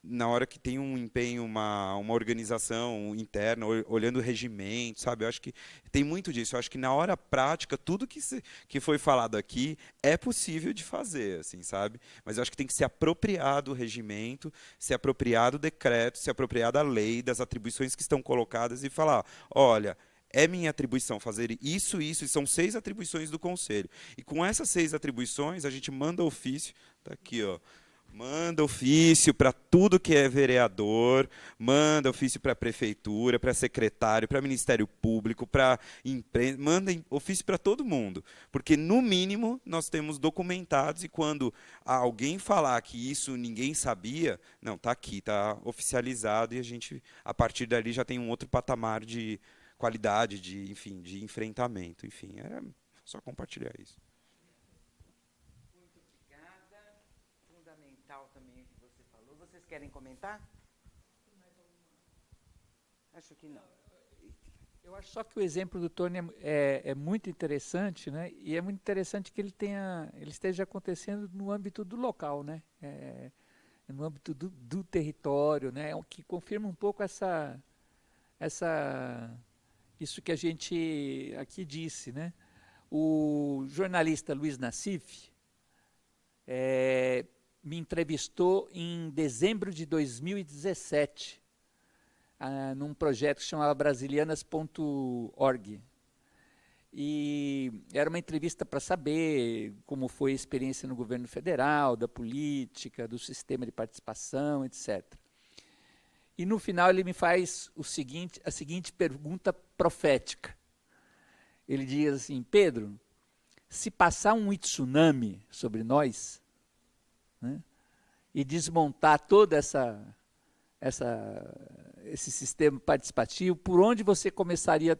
na hora que tem um empenho, uma organização interna, olhando o regimento, sabe? Eu acho que tem muito disso. Eu acho que na hora prática, tudo que foi falado aqui é possível de fazer, assim, sabe? Mas eu acho que tem que se apropriar do regimento, se apropriar do decreto, se apropriar da lei, das atribuições que estão colocadas e falar, olha, é minha atribuição fazer isso, e são 6 atribuições do Conselho. E com essas 6 atribuições, a gente manda ofício, tá aqui, ó, manda ofício para tudo que é vereador, manda ofício para a prefeitura, para secretário, para Ministério Público, para imprensa, manda ofício para todo mundo. Porque, no mínimo, nós temos documentados, e quando alguém falar que isso ninguém sabia, não, está aqui, está oficializado, e a gente, a partir dali, já tem um outro patamar de qualidade, enfim, de enfrentamento. Enfim, era só compartilhar isso. Também o que você falou. Vocês querem comentar? Acho que não. Eu acho só que o exemplo do Tony é muito interessante, né? E é muito interessante que ele esteja acontecendo no âmbito do local, né? No âmbito do território, né? O que confirma um pouco isso que a gente aqui disse, né? O jornalista Luiz Nassif me entrevistou em dezembro de 2017, num projeto que se chamava brasilianas.org. E era uma entrevista para saber como foi a experiência no governo federal, da política, do sistema de participação, etc. E, no final, ele me faz a seguinte pergunta profética. Ele diz assim, Pedro, se passar um tsunami sobre nós, né, e desmontar todo esse sistema participativo, por onde você começaria a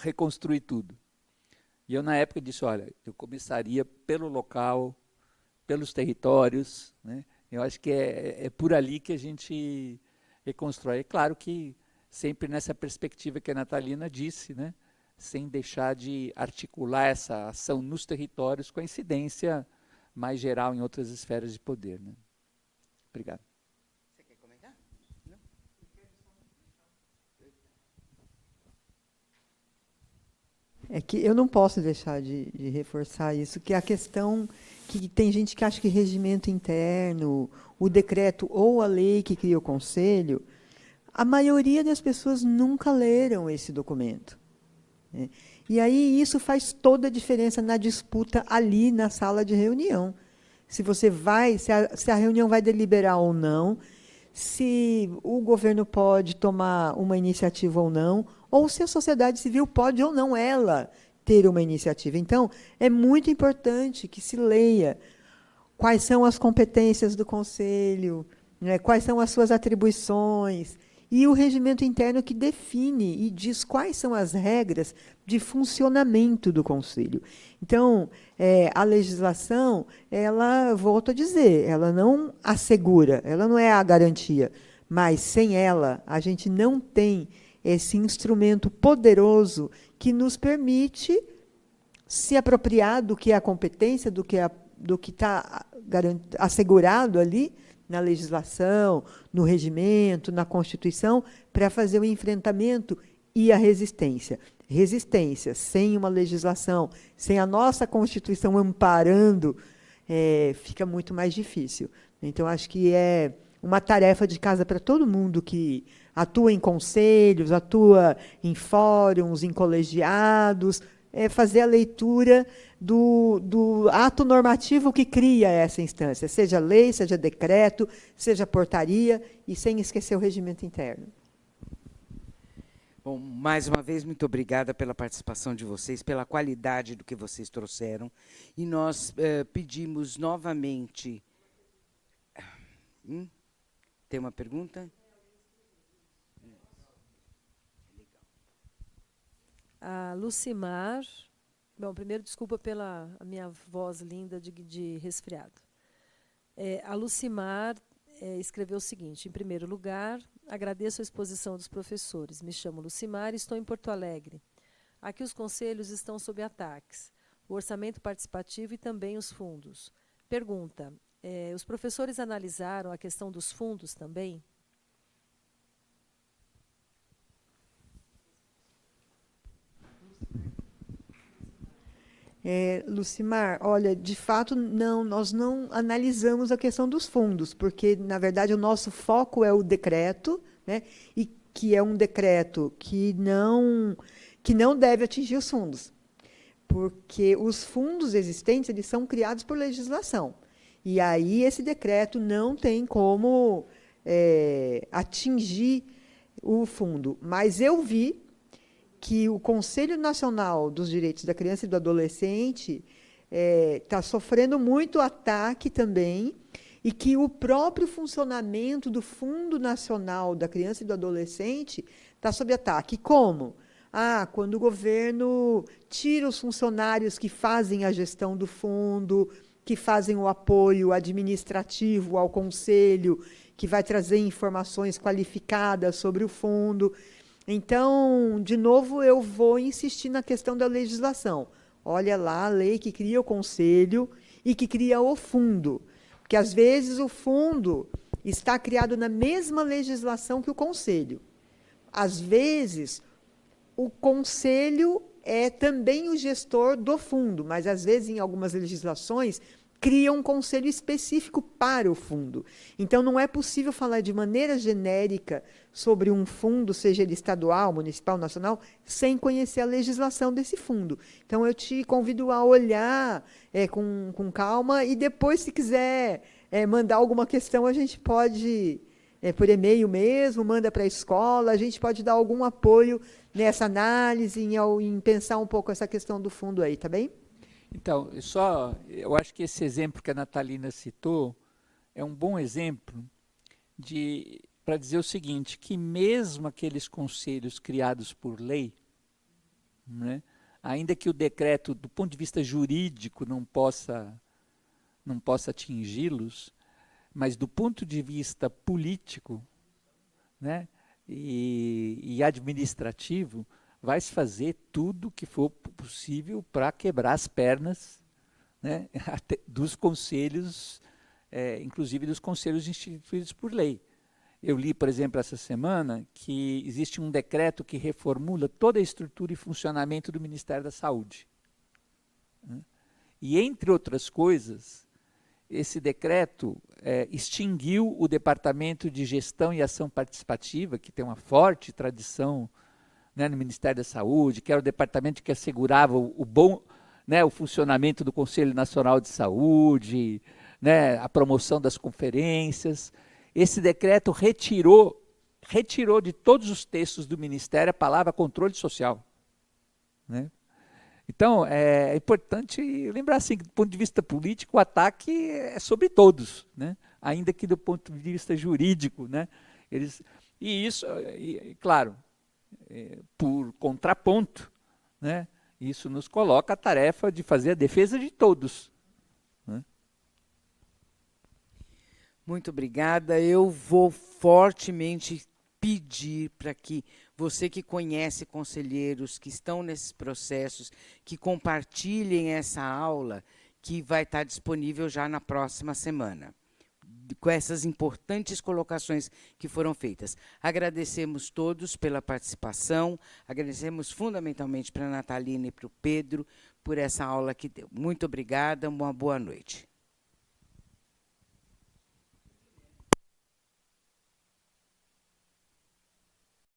reconstruir tudo? E eu, na época, disse, olha, eu começaria pelo local, pelos territórios, né? Eu acho que é por ali que a gente reconstrói. É claro que sempre nessa perspectiva que a Natalina disse, né? Sem deixar de articular essa ação nos territórios com a incidência mais geral em outras esferas de poder, né? Obrigado. Você quer comentar? Não? É que eu não posso deixar de reforçar isso, que a questão que tem gente que acha que regimento interno, o decreto ou a lei que cria o conselho, a maioria das pessoas nunca leram esse documento, né? E aí isso faz toda a diferença na disputa ali na sala de reunião. Se você vai, se a reunião vai deliberar ou não, se o governo pode tomar uma iniciativa ou se a sociedade civil pode ou não ela ter uma iniciativa. Então, é muito importante que se leia quais são as competências do Conselho, né, quais são as suas atribuições, e o regimento interno que define e diz quais são as regras de funcionamento do Conselho. Então, a legislação, ela, volto a dizer, ela não assegura, ela não é a garantia, mas sem ela, a gente não tem esse instrumento poderoso que nos permite se apropriar do que é a competência, do que está assegurado ali na legislação, no regimento, na Constituição, para fazer o enfrentamento e a resistência. Resistência sem uma legislação, sem a nossa Constituição amparando, fica muito mais difícil. Então, acho que é uma tarefa de casa para todo mundo que atua em conselhos, atua em fóruns, em colegiados, fazer a leitura do ato normativo que cria essa instância, seja lei, seja decreto, seja portaria, e sem esquecer o regimento interno. Bom, mais uma vez, muito obrigada pela participação de vocês, pela qualidade do que vocês trouxeram. E nós pedimos novamente... Tem uma pergunta? A Lucimar... Bom, primeiro, desculpa pela a minha voz linda de resfriado. A Lucimar escreveu o seguinte: em primeiro lugar, agradeço a exposição dos professores. Me chamo Lucimar e estou em Porto Alegre. Aqui os conselhos estão sob ataques, o orçamento participativo e também os fundos. Pergunta, os professores analisaram a questão dos fundos também? Lucimar, olha, de fato, não, nós não analisamos a questão dos fundos, porque, na verdade, o nosso foco é o decreto, né, e que é um decreto que não deve atingir os fundos, porque os fundos existentes eles são criados por legislação. E aí esse decreto não tem como atingir o fundo. Mas eu vi que o Conselho Nacional dos Direitos da Criança e do Adolescente está sofrendo muito ataque também, e que o próprio funcionamento do Fundo Nacional da Criança e do Adolescente está sob ataque. Como? Quando o governo tira os funcionários que fazem a gestão do fundo, que fazem o apoio administrativo ao Conselho, que vai trazer informações qualificadas sobre o fundo. Então, de novo, eu vou insistir na questão da legislação. Olha lá a lei que cria o Conselho e que cria o fundo. Porque, às vezes, o fundo está criado na mesma legislação que o Conselho. Às vezes, o Conselho é também o gestor do fundo, mas, às vezes, em algumas legislações, cria um conselho específico para o fundo. Então, não é possível falar de maneira genérica sobre um fundo, seja ele estadual, municipal, nacional, sem conhecer a legislação desse fundo. Então, eu te convido a olhar com calma e depois, se quiser mandar alguma questão, a gente pode, por e-mail mesmo, manda para a escola, a gente pode dar algum apoio nessa análise, em pensar um pouco essa questão do fundo aí, tá bem? Então, eu acho que esse exemplo que a Natalina citou é um bom exemplo para dizer o seguinte, que mesmo aqueles conselhos criados por lei, né, ainda que o decreto, do ponto de vista jurídico, não possa atingi-los, mas do ponto de vista político, né, e administrativo, vai se fazer tudo que for possível para quebrar as pernas, né, dos conselhos, inclusive dos conselhos instituídos por lei. Eu li, por exemplo, essa semana, que existe um decreto que reformula toda a estrutura e funcionamento do Ministério da Saúde. E, entre outras coisas, esse decreto extinguiu o Departamento de Gestão e Ação Participativa, que tem uma forte tradição, né, no Ministério da Saúde, que era o departamento que assegurava o funcionamento do Conselho Nacional de Saúde, né, a promoção das conferências. Esse decreto retirou de todos os textos do Ministério a palavra controle social, né? Então, é importante lembrar assim, que do ponto de vista político, o ataque é sobre todos, né? Ainda que do ponto de vista jurídico, né? Claro, por contraponto, né? Isso nos coloca a tarefa de fazer a defesa de todos, né? Muito obrigada. Eu vou fortemente pedir para que você que conhece conselheiros que estão nesses processos, que compartilhem essa aula que vai estar disponível já na próxima semana, com essas importantes colocações que foram feitas. Agradecemos todos pela participação, agradecemos fundamentalmente para a Natalina e para o Pedro por essa aula que deu. Muito obrigada, uma boa noite.